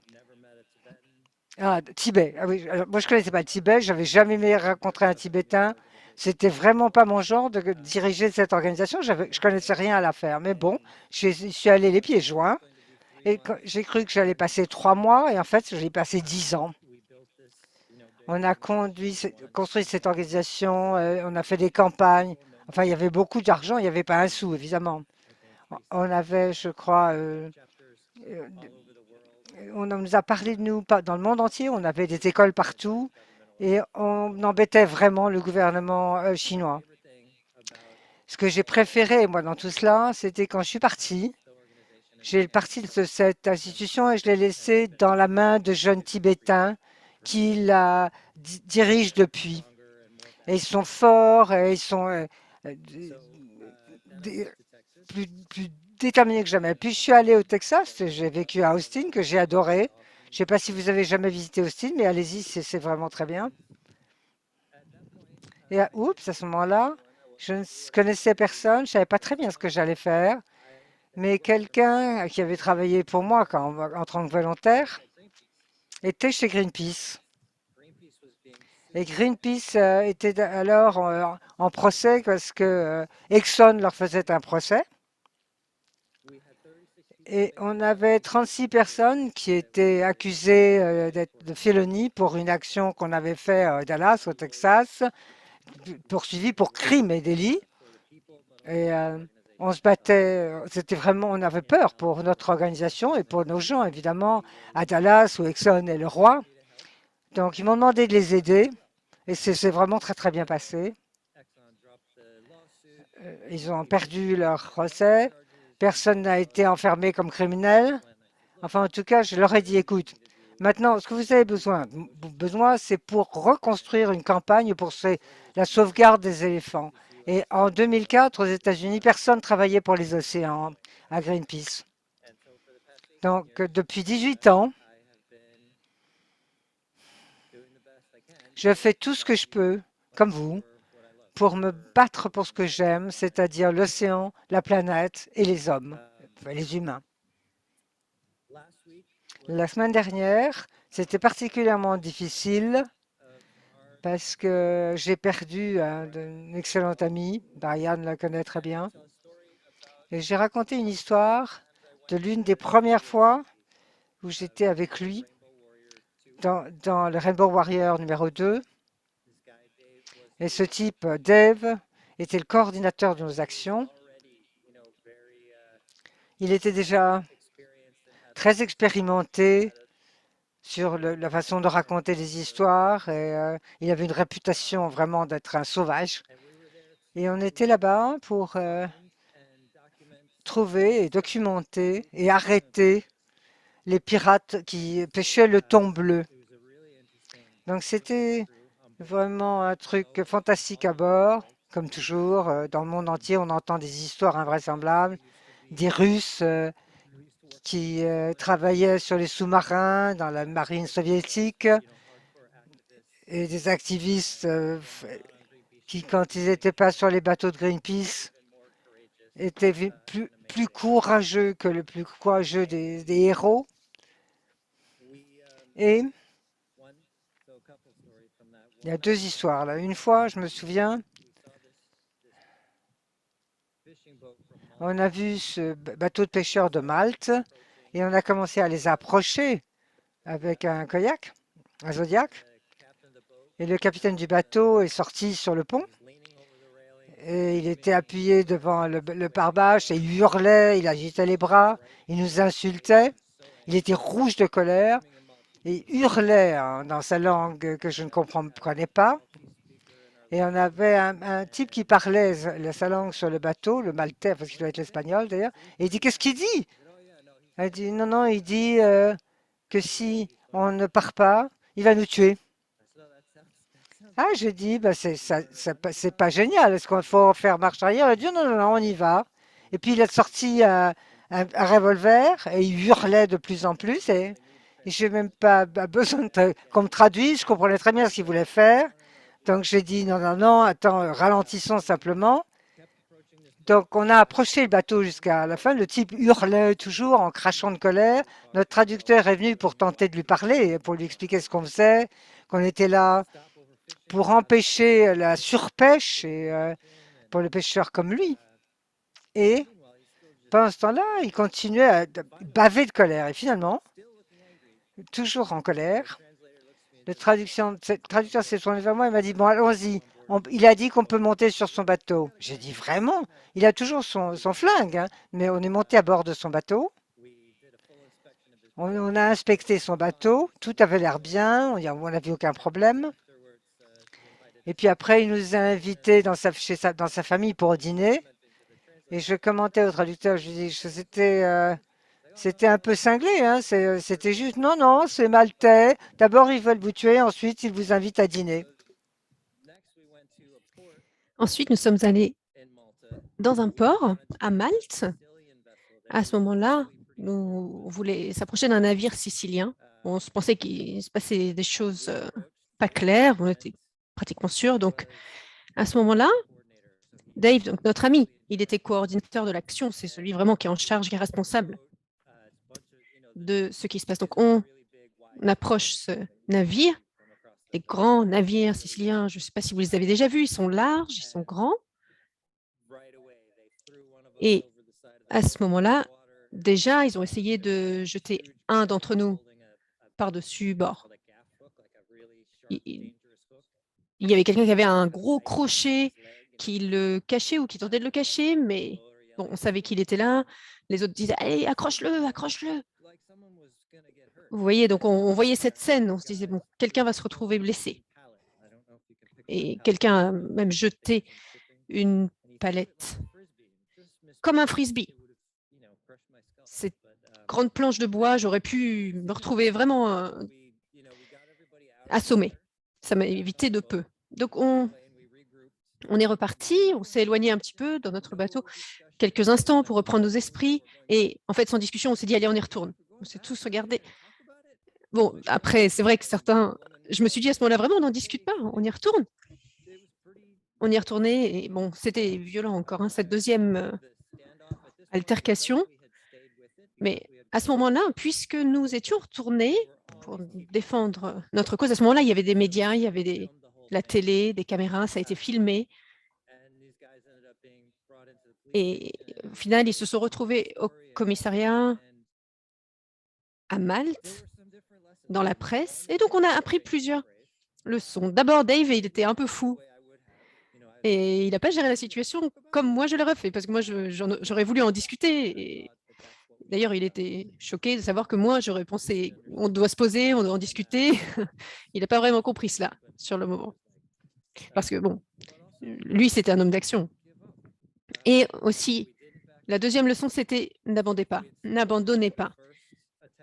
Ah, Tibet. Ah oui, alors, moi, je ne connaissais pas le Tibet. Je n'avais jamais rencontré un Tibétain. C'était vraiment pas mon genre de diriger cette organisation. Je connaissais rien à l'affaire. Mais bon, je suis allé les pieds joints. Et j'ai cru que j'allais passer 3 mois. Et en fait, j'ai passé 10 ans. On a construit cette organisation. On a fait des campagnes. Enfin, il y avait beaucoup d'argent. Il n'y avait pas un sou, évidemment. On avait, je crois, on nous a parlé de nous dans le monde entier. On avait des écoles partout et on embêtait vraiment le gouvernement chinois. Ce que j'ai préféré, moi, dans tout cela, c'était quand je suis partie. J'ai parti de cette institution et je l'ai laissée dans la main de jeunes Tibétains qui la dirigent depuis. Et ils sont forts et ils sont plus déterminé que jamais. Puis je suis allé au Texas, j'ai vécu à Austin, que j'ai adoré. Je ne sais pas si vous avez jamais visité Austin, mais allez-y, c'est vraiment très bien. Et à ce moment-là, je ne connaissais personne, je ne savais pas très bien ce que j'allais faire, mais quelqu'un qui avait travaillé pour moi en tant que volontaire était chez Greenpeace. Et Greenpeace était alors en procès parce que Exxon leur faisait un procès. Et on avait 36 personnes qui étaient accusées de félonie pour une action qu'on avait faite à Dallas, au Texas, poursuivies pour crimes et délits. Et on se battait, c'était vraiment, on avait peur pour notre organisation et pour nos gens, évidemment, à Dallas où Exxon est le roi. Donc, ils m'ont demandé de les aider et c'est vraiment très, très bien passé. Ils ont perdu leur procès. Personne n'a été enfermé comme criminel. Enfin, en tout cas, je leur ai dit, écoute, Maintenant, ce que vous avez besoin, c'est pour reconstruire une campagne pour la sauvegarde des éléphants. Et en 2004, aux États-Unis, personne ne travaillait pour les océans à Greenpeace. Donc, depuis 18 ans, je fais tout ce que je peux, comme vous, pour me battre pour ce que j'aime, c'est-à-dire l'océan, la planète et les hommes, enfin, les humains. La semaine dernière, c'était particulièrement difficile parce que j'ai perdu un excellent ami, Brian le connaît très bien, et j'ai raconté une histoire de l'une des premières fois où j'étais avec lui dans le Rainbow Warrior numéro 2. Et ce type, Dave, était le coordinateur de nos actions. Il était déjà très expérimenté sur la façon de raconter des histoires et il avait une réputation vraiment d'être un sauvage. Et on était là-bas pour trouver et documenter et arrêter les pirates qui pêchaient le thon bleu. Donc c'était vraiment un truc fantastique à bord. Comme toujours, dans le monde entier, on entend des histoires invraisemblables, des Russes qui travaillaient sur les sous-marins dans la marine soviétique et des activistes qui, quand ils n'étaient pas sur les bateaux de Greenpeace, étaient plus courageux que le plus courageux des héros. Et il y a deux histoires là. Une fois, je me souviens, on a vu ce bateau de pêcheurs de Malte et on a commencé à les approcher avec un kayak, un Zodiac. Et le capitaine du bateau est sorti sur le pont. Et il était appuyé devant le pare-bâche et il hurlait, il agitait les bras, il nous insultait. Il était rouge de colère et il hurlait dans sa langue que je ne comprenais pas. Et on avait un type qui parlait sa langue sur le bateau, le maltais, parce qu'il doit être l'espagnol d'ailleurs. Et il dit, qu'est-ce qu'il dit? Il dit, non, il dit que si on ne part pas, il va nous tuer. Ah, j'ai dit, bah, c'est pas génial. Est-ce qu'il faut faire marche arrière? Il a dit, non, on y va. Et puis, il a sorti un revolver et il hurlait de plus en plus. Et je n'ai même pas besoin qu'on me traduise. Je comprenais très bien ce qu'il voulait faire. Donc, j'ai dit, non, attends, ralentissons simplement. Donc, on a approché le bateau jusqu'à la fin. Le type hurlait toujours en crachant de colère. Notre traducteur est venu pour tenter de lui parler, pour lui expliquer ce qu'on faisait, qu'on était là pour empêcher la surpêche et pour les pêcheurs comme lui. Et pendant ce temps-là, il continuait à baver de colère. Et finalement, toujours en colère, le traducteur s'est tourné vers moi et m'a dit, bon, allons-y. Il a dit qu'on peut monter sur son bateau. J'ai dit, vraiment? Il a toujours son flingue, hein, mais on est monté à bord de son bateau. On a inspecté son bateau. Tout avait l'air bien. On n'a vu aucun problème. Et puis après, il nous a invités dans sa famille pour dîner. Et je commentais au traducteur, je lui dis que c'était un peu cinglé. Hein, c'était juste, non, c'est maltais. D'abord, ils veulent vous tuer, ensuite, ils vous invitent à dîner. Ensuite, nous sommes allés dans un port à Malte. À ce moment-là, on voulait s'approcher d'un navire sicilien. On se pensait qu'il se passait des choses pas claires. On était pratiquement sûrs. Donc, à ce moment-là, Dave, donc notre ami, il était coordinateur de l'action. C'est celui vraiment qui est en charge, qui est responsable de ce qui se passe. Donc, on approche ce navire. Les grands navires siciliens, je ne sais pas si vous les avez déjà vus, ils sont larges, ils sont grands. Et à ce moment-là, déjà, ils ont essayé de jeter un d'entre nous par-dessus bord. Il y avait quelqu'un qui avait un gros crochet qui le cachait ou qui tentait de le cacher, mais bon, on savait qu'il était là. Les autres disaient « Allez, accroche-le, accroche-le !» Vous voyez, donc on voyait cette scène, on se disait « Bon, quelqu'un va se retrouver blessé. » Et quelqu'un a même jeté une palette comme un frisbee. grande planche de bois, j'aurais pu me retrouver vraiment assommée. Ça m'a évité de peu. Donc, on est reparti, on s'est éloigné un petit peu dans notre bateau quelques instants pour reprendre nos esprits. Et en fait, sans discussion, on s'est dit, allez, on y retourne. On s'est tous regardés. Bon, après, c'est vrai que certains... Je me suis dit à ce moment-là, vraiment, on n'en discute pas, on y retourne. On y est retourné et bon, c'était violent encore, hein, cette deuxième altercation. Mais à ce moment-là, puisque nous étions retournés pour défendre notre cause, à ce moment-là, il y avait des médias, il y avait la télé, des caméras, ça a été filmé. Et au final, ils se sont retrouvés au commissariat à Malte, dans la presse. Et donc, on a appris plusieurs leçons. D'abord, Dave, il était un peu fou. Et il n'a pas géré la situation comme moi je l'aurais fait, parce que moi, j'aurais voulu en discuter. Et d'ailleurs, il était choqué de savoir que moi, j'aurais pensé, on doit se poser, on doit en discuter. Il n'a pas vraiment compris cela sur le moment. Parce que, bon, lui, c'était un homme d'action. Et aussi, la deuxième leçon, c'était n'abandonnez pas.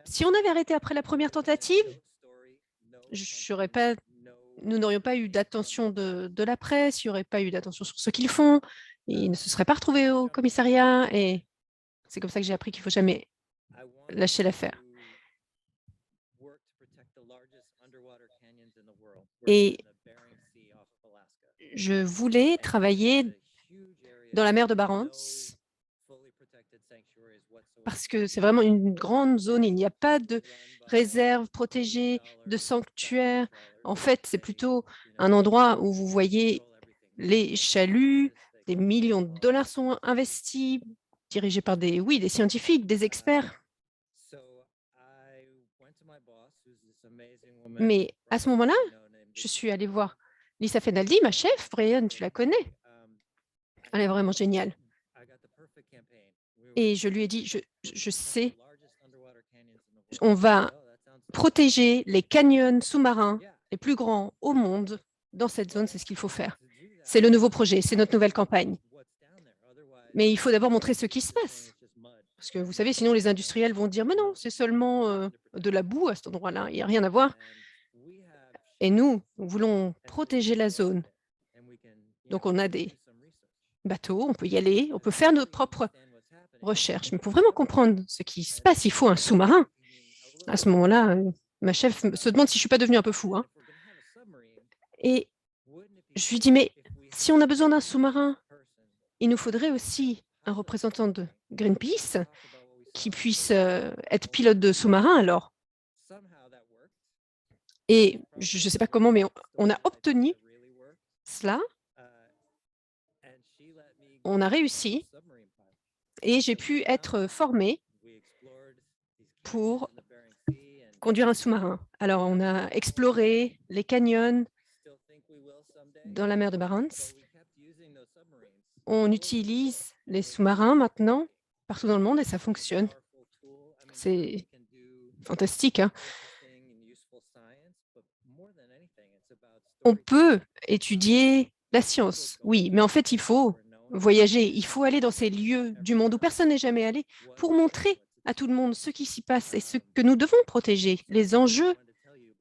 Si on avait arrêté après la première tentative, nous n'aurions pas eu d'attention de la presse, il n'y aurait pas eu d'attention sur ce qu'ils font, ils ne se seraient pas retrouvés au commissariat. Et c'est comme ça que j'ai appris qu'il ne faut jamais lâcher l'affaire. Et je voulais travailler dans la mer de Barents parce que c'est vraiment une grande zone. Il n'y a pas de réserve protégée, de sanctuaire. En fait, c'est plutôt un endroit où vous voyez les chaluts, des millions de dollars sont investis, dirigés par des scientifiques, des experts. Mais à ce moment-là, je suis allée voir Lisa Fenaldi, ma chef. Brian, tu la connais. Elle est vraiment géniale. Et je lui ai dit, je sais, on va protéger les canyons sous-marins les plus grands au monde dans cette zone, c'est ce qu'il faut faire. C'est le nouveau projet, c'est notre nouvelle campagne. Mais il faut d'abord montrer ce qui se passe. Parce que vous savez, sinon les industriels vont dire, mais non, c'est seulement de la boue à cet endroit-là, il n'y a rien à voir. Et nous voulons protéger la zone. Donc, on a des bateaux, on peut y aller, on peut faire nos propres recherches. Mais pour vraiment comprendre ce qui se passe, il faut un sous-marin. À ce moment-là, ma chef se demande si je ne suis pas devenue un peu fou. Hein. Et je lui dis, mais si on a besoin d'un sous-marin, il nous faudrait aussi un représentant de Greenpeace qui puisse être pilote de sous-marin alors. Et je ne sais pas comment, mais on a obtenu cela. On a réussi et j'ai pu être formée pour conduire un sous-marin. Alors, on a exploré les canyons dans la mer de Barents. On utilise les sous-marins maintenant partout dans le monde et ça fonctionne. C'est fantastique. Hein. On peut étudier la science, oui, mais en fait, il faut voyager, il faut aller dans ces lieux du monde où personne n'est jamais allé pour montrer à tout le monde ce qui s'y passe et ce que nous devons protéger, les enjeux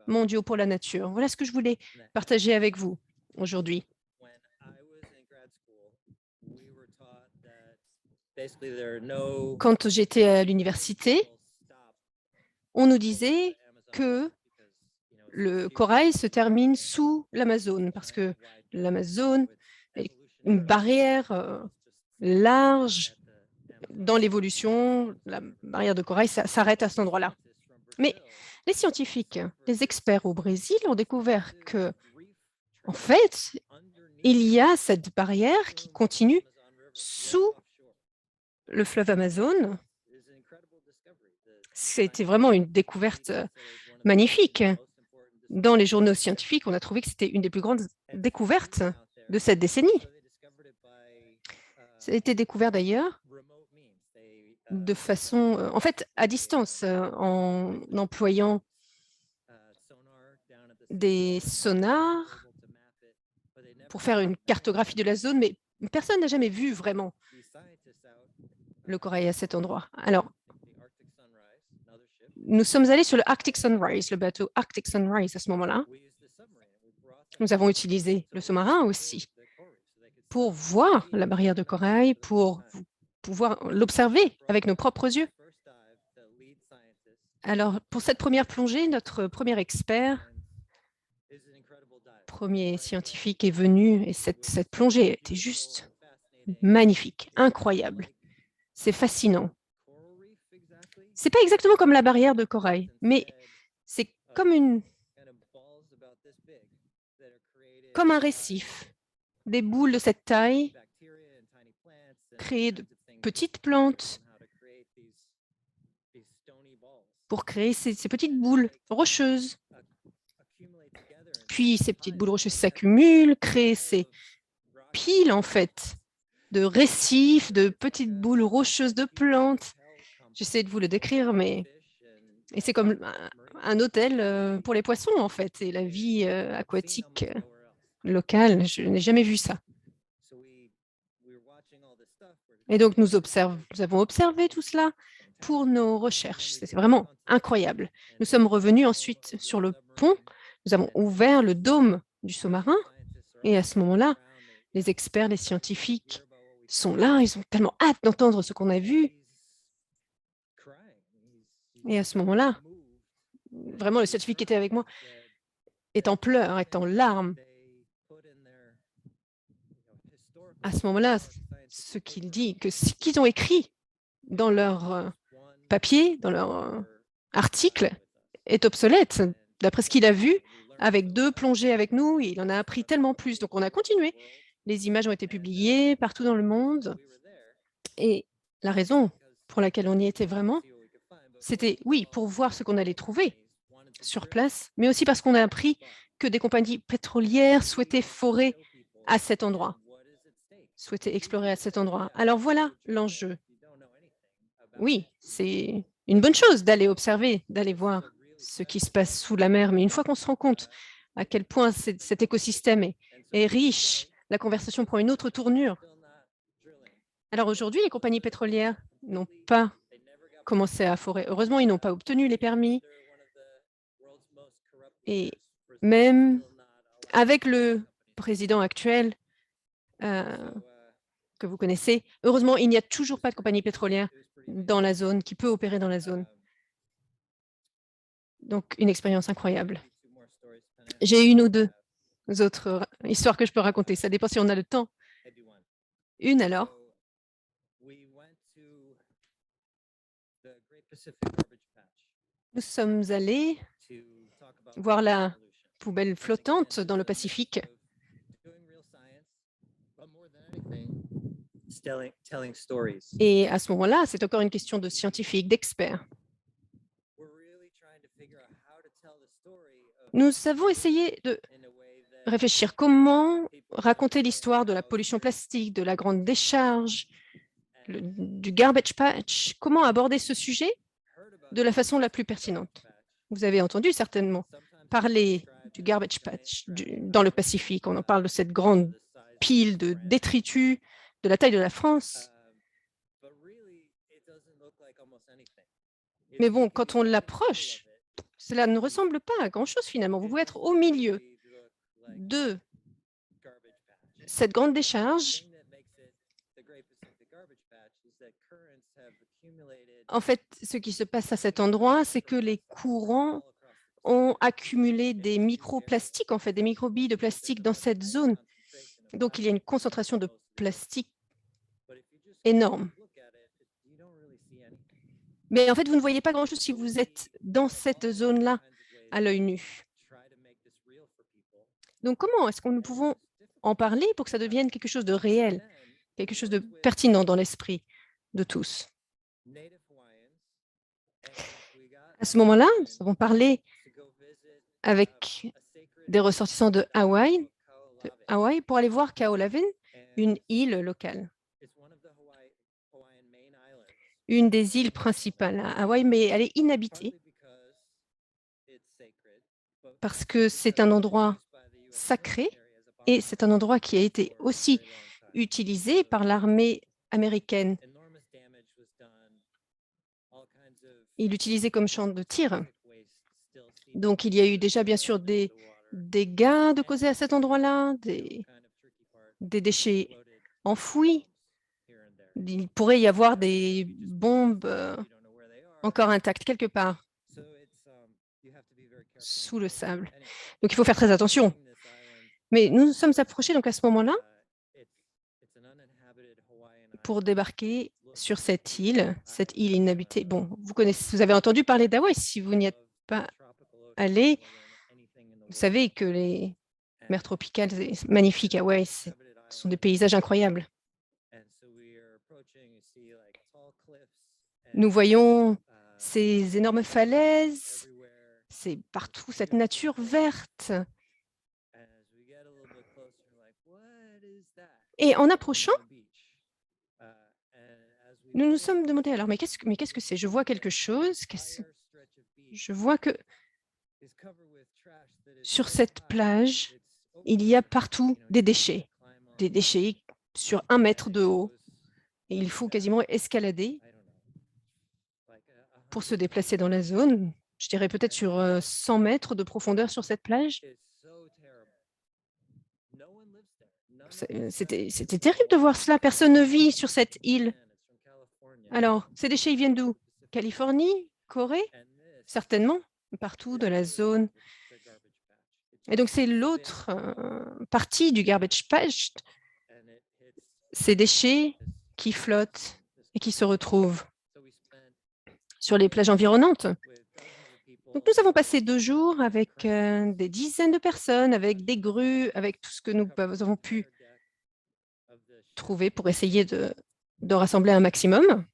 mondiaux pour la nature. Voilà ce que je voulais partager avec vous aujourd'hui. Quand j'étais à l'université, on nous disait que le corail se termine sous l'Amazone parce que l'Amazone est une barrière large dans l'évolution. La barrière de corail s'arrête à cet endroit-là. Mais les scientifiques, les experts au Brésil ont découvert que, en fait, il y a cette barrière qui continue sous le fleuve Amazone. C'était vraiment une découverte magnifique. Dans les journaux scientifiques, on a trouvé que c'était une des plus grandes découvertes de cette décennie. Ça a été découvert d'ailleurs de façon, en fait, à distance, en employant des sonars pour faire une cartographie de la zone, mais personne n'a jamais vu vraiment le corail à cet endroit. Alors, nous sommes allés sur le Arctic Sunrise, le bateau Arctic Sunrise à ce moment-là. Nous avons utilisé le sous-marin aussi pour voir la barrière de corail, pour pouvoir l'observer avec nos propres yeux. Alors, pour cette première plongée, notre premier expert, premier scientifique est venu et cette plongée était juste magnifique, incroyable. C'est fascinant. C'est pas exactement comme la barrière de corail, mais c'est comme un récif, des boules de cette taille créées de petites plantes pour créer ces petites boules rocheuses. Puis ces petites boules rocheuses s'accumulent, créent ces piles en fait de récifs, de petites boules rocheuses de plantes. J'essaie de vous le décrire, mais c'est comme un hôtel pour les poissons en fait, et la vie aquatique locale, je n'ai jamais vu ça. Et donc nous avons observé tout cela pour nos recherches. C'est vraiment incroyable. Nous sommes revenus ensuite sur le pont. Nous avons ouvert le dôme du sous-marin et à ce moment-là, les experts, les scientifiques sont là. Ils ont tellement hâte d'entendre ce qu'on a vu. Et à ce moment-là, vraiment, le scientifique qui était avec moi est en pleurs, est en larmes. À ce moment-là, ce qu'il dit, que ce qu'ils ont écrit dans leur papier, dans leur article, est obsolète. D'après ce qu'il a vu, avec 2 plongées avec nous, il en a appris tellement plus. Donc, on a continué. Les images ont été publiées partout dans le monde. Et la raison pour laquelle on y était vraiment, c'était, oui, pour voir ce qu'on allait trouver sur place, mais aussi parce qu'on a appris que des compagnies pétrolières souhaitaient forer à cet endroit, souhaitaient explorer à cet endroit. Alors voilà l'enjeu. Oui, c'est une bonne chose d'aller observer, d'aller voir ce qui se passe sous la mer, mais une fois qu'on se rend compte à quel point cet écosystème est riche, la conversation prend une autre tournure. Alors aujourd'hui, les compagnies pétrolières n'ont pas commencé à forer. Heureusement, ils n'ont pas obtenu les permis. Et même avec le président actuel que vous connaissez, heureusement, il n'y a toujours pas de compagnie pétrolière dans la zone qui peut opérer dans la zone. Donc, une expérience incroyable. J'ai 1 ou 2 autres histoires que je peux raconter. Ça dépend si on a le temps. Une alors. Nous sommes allés voir la poubelle flottante dans le Pacifique. Et à ce moment-là, c'est encore une question de scientifiques, d'experts. Nous avons essayé de réfléchir comment raconter l'histoire de la pollution plastique, de la grande décharge, du garbage patch, comment aborder ce sujet de la façon la plus pertinente. Vous avez entendu certainement parler du garbage patch dans le Pacifique. On en parle de cette grande pile de détritus de la taille de la France. Mais bon, quand on l'approche, cela ne ressemble pas à grand-chose finalement. Vous pouvez être au milieu de cette grande décharge. En fait, ce qui se passe à cet endroit, c'est que les courants ont accumulé des microplastiques, en fait, des microbilles de plastique dans cette zone. Donc, il y a une concentration de plastique énorme. Mais en fait, vous ne voyez pas grand-chose si vous êtes dans cette zone-là à l'œil nu. Donc, comment est-ce que nous pouvons en parler pour que ça devienne quelque chose de réel, quelque chose de pertinent dans l'esprit de tous? À ce moment-là, nous avons parlé avec des ressortissants de Hawaï pour aller voir Kaohlavin, une île locale. Une des îles principales à Hawaï, mais elle est inhabitée parce que c'est un endroit sacré et c'est un endroit qui a été aussi utilisé par l'armée américaine. il l'utilisait comme champ de tir. Donc, il y a eu déjà, bien sûr, des dégâts de causés à cet endroit-là, des déchets enfouis. Il pourrait y avoir des bombes encore intactes quelque part sous le sable. Donc, il faut faire très attention. Mais nous nous sommes approchés donc à ce moment-là pour débarquer sur cette île inhabitée. Bon, vous avez entendu parler d'Hawaï. Si vous n'y êtes pas allé, vous savez que les mers tropicales, c'est magnifique. Hawaï, ce sont des paysages incroyables. Nous voyons ces énormes falaises, c'est partout cette nature verte. Et en approchant, nous nous sommes demandé alors, mais qu'est-ce que c'est? Je vois quelque chose. Je vois que sur cette plage, il y a partout des déchets sur 1 mètre de haut. Et il faut quasiment escalader pour se déplacer dans la zone. Je dirais peut-être sur 100 mètres de profondeur sur cette plage. C'était terrible de voir cela. Personne ne vit sur cette île. Alors, ces déchets, ils viennent d'où? Californie? Corée? Certainement, partout de la zone. Et donc, c'est l'autre partie du garbage patch, ces déchets qui flottent et qui se retrouvent sur les plages environnantes. Donc, nous avons passé 2 jours avec des dizaines de personnes, avec des grues, avec tout ce que nous avons pu trouver pour essayer de rassembler un maximum.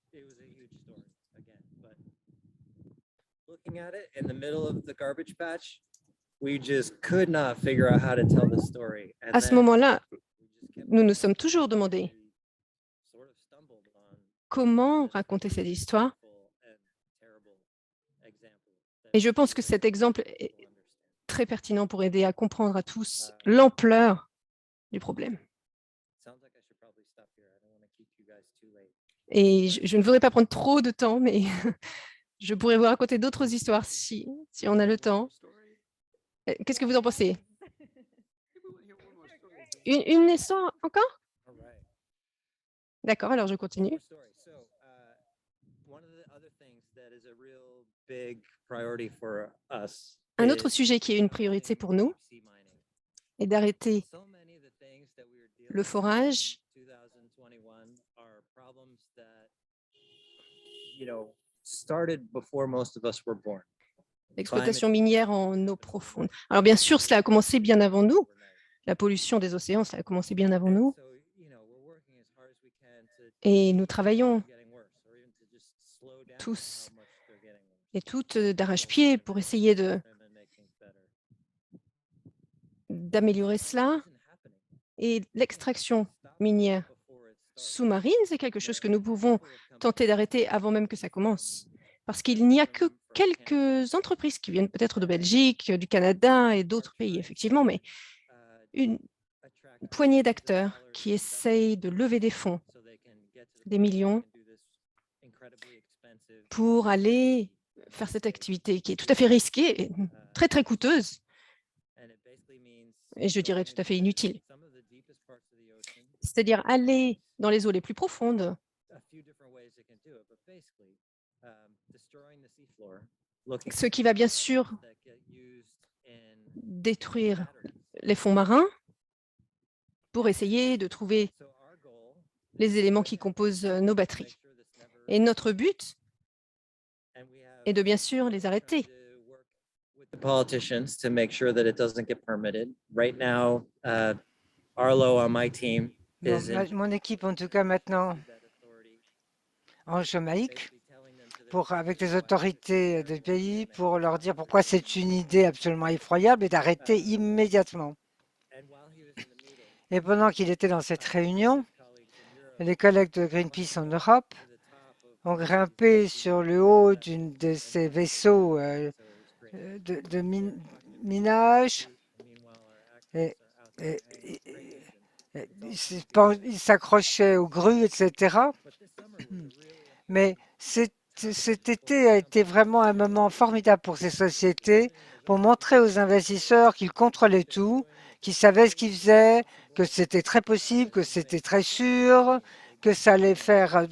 À ce moment-là, nous nous sommes toujours demandé comment raconter cette histoire. Et je pense que cet exemple est très pertinent pour aider à comprendre à tous l'ampleur du problème. Et je ne voudrais pas prendre trop de temps, mais je pourrais vous raconter d'autres histoires si on a le temps. Qu'est-ce que vous en pensez? Une histoire encore? D'accord, alors je continue. Un autre sujet qui est une priorité pour nous est d'arrêter le forage l'exploitation minière en eau profonde. Alors bien sûr, cela a commencé bien avant nous. La pollution des océans, cela a commencé bien avant nous. Et nous travaillons tous et toutes d'arrache-pied pour essayer d'améliorer cela. Et l'extraction minière sous-marine, c'est quelque chose que nous pouvons tenter d'arrêter avant même que ça commence. Parce qu'il n'y a que quelques entreprises qui viennent peut-être de Belgique, du Canada et d'autres pays, effectivement, mais une poignée d'acteurs qui essayent de lever des fonds, des millions, pour aller faire cette activité qui est tout à fait risquée et très, très coûteuse, et je dirais tout à fait inutile. C'est-à-dire aller dans les eaux les plus profondes, ce qui va bien sûr détruire les fonds marins pour essayer de trouver les éléments qui composent nos batteries. Et notre but est de bien sûr les arrêter. Politicians to make sure that it doesn't get permitted. Right now, Arlo on my team is in Mon équipe, en tout cas maintenant, en Jamaïque, avec les autorités du pays, pour leur dire pourquoi c'est une idée absolument effroyable et d'arrêter immédiatement. Et pendant qu'il était dans cette réunion, les collègues de Greenpeace en Europe ont grimpé sur le haut de ces vaisseaux de minage et ils s'accrochaient aux grues, etc. Mais c'est cet été a été vraiment un moment formidable pour ces sociétés, pour montrer aux investisseurs qu'ils contrôlaient tout, qu'ils savaient ce qu'ils faisaient, que c'était très possible, que c'était très sûr, que ça allait faire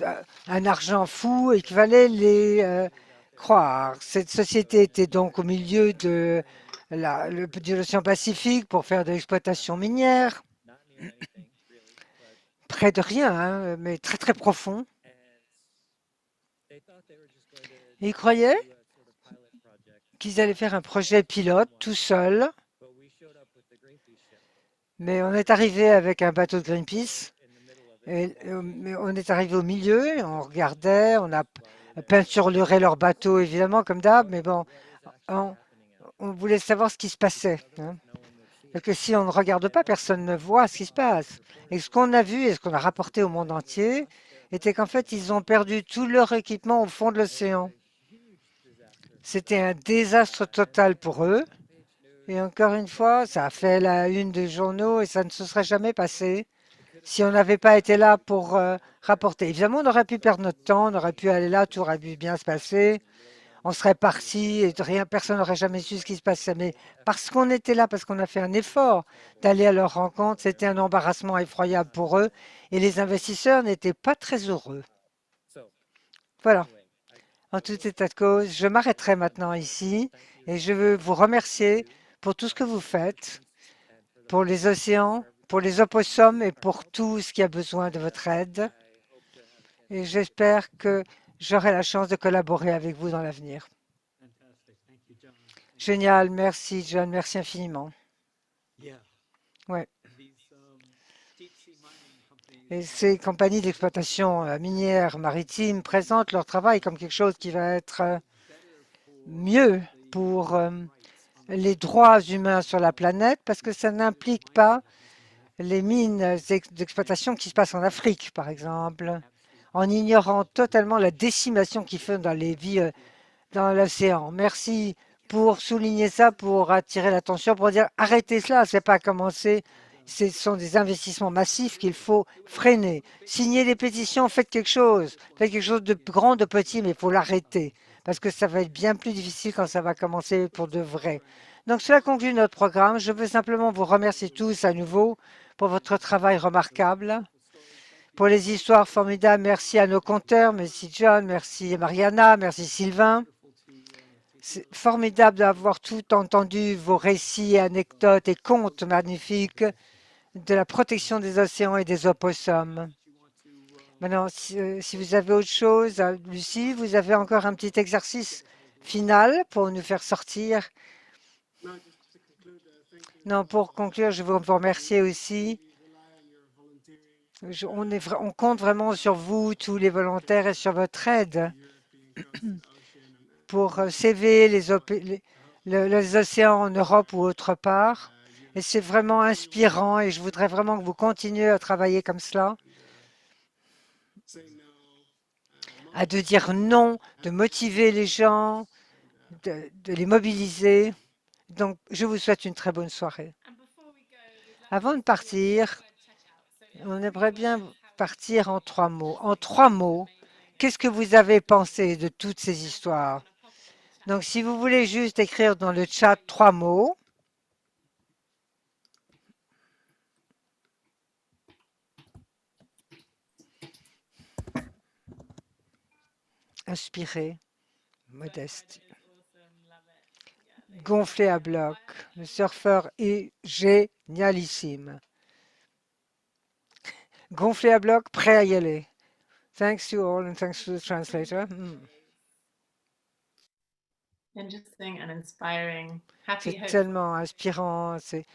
un argent fou et qu'il fallait les croire. Cette société était donc au milieu de de l'océan Pacifique pour faire de l'exploitation minière, près de rien, hein, mais très très profond. Et ils croyaient qu'ils allaient faire un projet pilote tout seul, mais on est arrivé avec un bateau de Greenpeace. Mais on est arrivé au milieu, on regardait, on a peinturluré leur bateau évidemment comme d'hab, mais bon, on voulait savoir ce qui se passait, hein. Parce que si on ne regarde pas, personne ne voit ce qui se passe. Et ce qu'on a vu et ce qu'on a rapporté au monde entier était qu'en fait, ils ont perdu tout leur équipement au fond de l'océan. C'était un désastre total pour eux. Et encore une fois, ça a fait la une des journaux et ça ne se serait jamais passé si on n'avait pas été là pour rapporter. Évidemment, on aurait pu perdre notre temps, on aurait pu aller là, tout aurait pu bien se passer. On serait parti et rien, personne n'aurait jamais su ce qui se passait. Mais parce qu'on était là, parce qu'on a fait un effort d'aller à leur rencontre, c'était un embarrassement effroyable pour eux et les investisseurs n'étaient pas très heureux. Voilà. En tout état de cause, je m'arrêterai maintenant ici et je veux vous remercier pour tout ce que vous faites, pour les océans, pour les opossums et pour tout ce qui a besoin de votre aide. Et j'espère que j'aurai la chance de collaborer avec vous dans l'avenir. Génial, merci John, merci infiniment. Ouais. Et ces compagnies d'exploitation minière maritime présentent leur travail comme quelque chose qui va être mieux pour les droits humains sur la planète parce que ça n'implique pas les mines d'exploitation qui se passent en Afrique, par exemple, en ignorant totalement la décimation qu'ils font dans les vies dans l'océan. Merci pour souligner ça, pour attirer l'attention, pour dire arrêtez cela, c'est pas commencer. Ce sont des investissements massifs qu'il faut freiner. Signez des pétitions, faites quelque chose de grand, de petit, mais il faut l'arrêter parce que ça va être bien plus difficile quand ça va commencer pour de vrai. Donc cela conclut notre programme. Je veux simplement vous remercier tous à nouveau pour votre travail remarquable, pour les histoires formidables. Merci à nos conteurs, merci John, merci Mariana, merci Sylvain. C'est formidable d'avoir tout entendu, vos récits, anecdotes et contes magnifiques de la protection des océans et des opossums. Maintenant, si vous avez autre chose, Lucie, vous avez encore un petit exercice final pour nous faire sortir. Non, pour conclure, je veux vous remercier aussi. On compte vraiment sur vous, tous les volontaires, et sur votre aide pour sauver les océans en Europe ou autre part. Et c'est vraiment inspirant et je voudrais vraiment que vous continuiez à travailler comme cela, à de dire non, de motiver les gens, de les mobiliser. Donc, je vous souhaite une très bonne soirée. Avant de partir, on aimerait bien partir en 3 mots. En 3 mots, qu'est-ce que vous avez pensé de toutes ces histoires? Donc, si vous voulez juste écrire dans le chat 3 mots. Inspiré, modeste. Gonflé à bloc. Le surfeur est génialissime. Gonflé à bloc, prêt à y aller. Thanks to all and thanks to the translator. Interesting and inspiring. Happy, C'est hopeful. tellement inspirant, c'est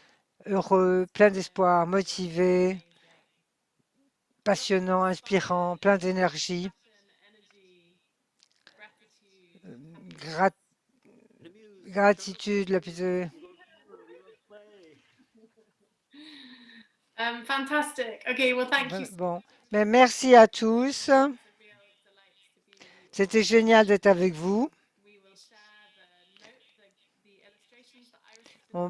heureux, plein d'espoir, motivé, passionnant, inspirant, plein d'énergie. Gratitude, la plus de... Fantastic. Okay, well, thank you. Bon, mais merci à tous. C'était génial d'être avec vous. On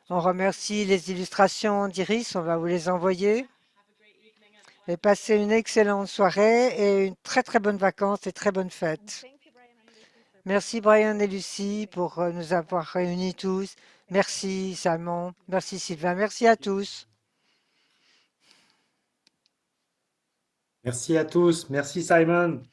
remercie les illustrations d'Iris, on va vous les envoyer. et passez une excellente soirée et une très très bonne vacances et très bonne fête. Merci Brian et Lucie pour nous avoir réunis tous. Merci Simon, merci Sylvain, merci à tous. Merci à tous. Merci Simon.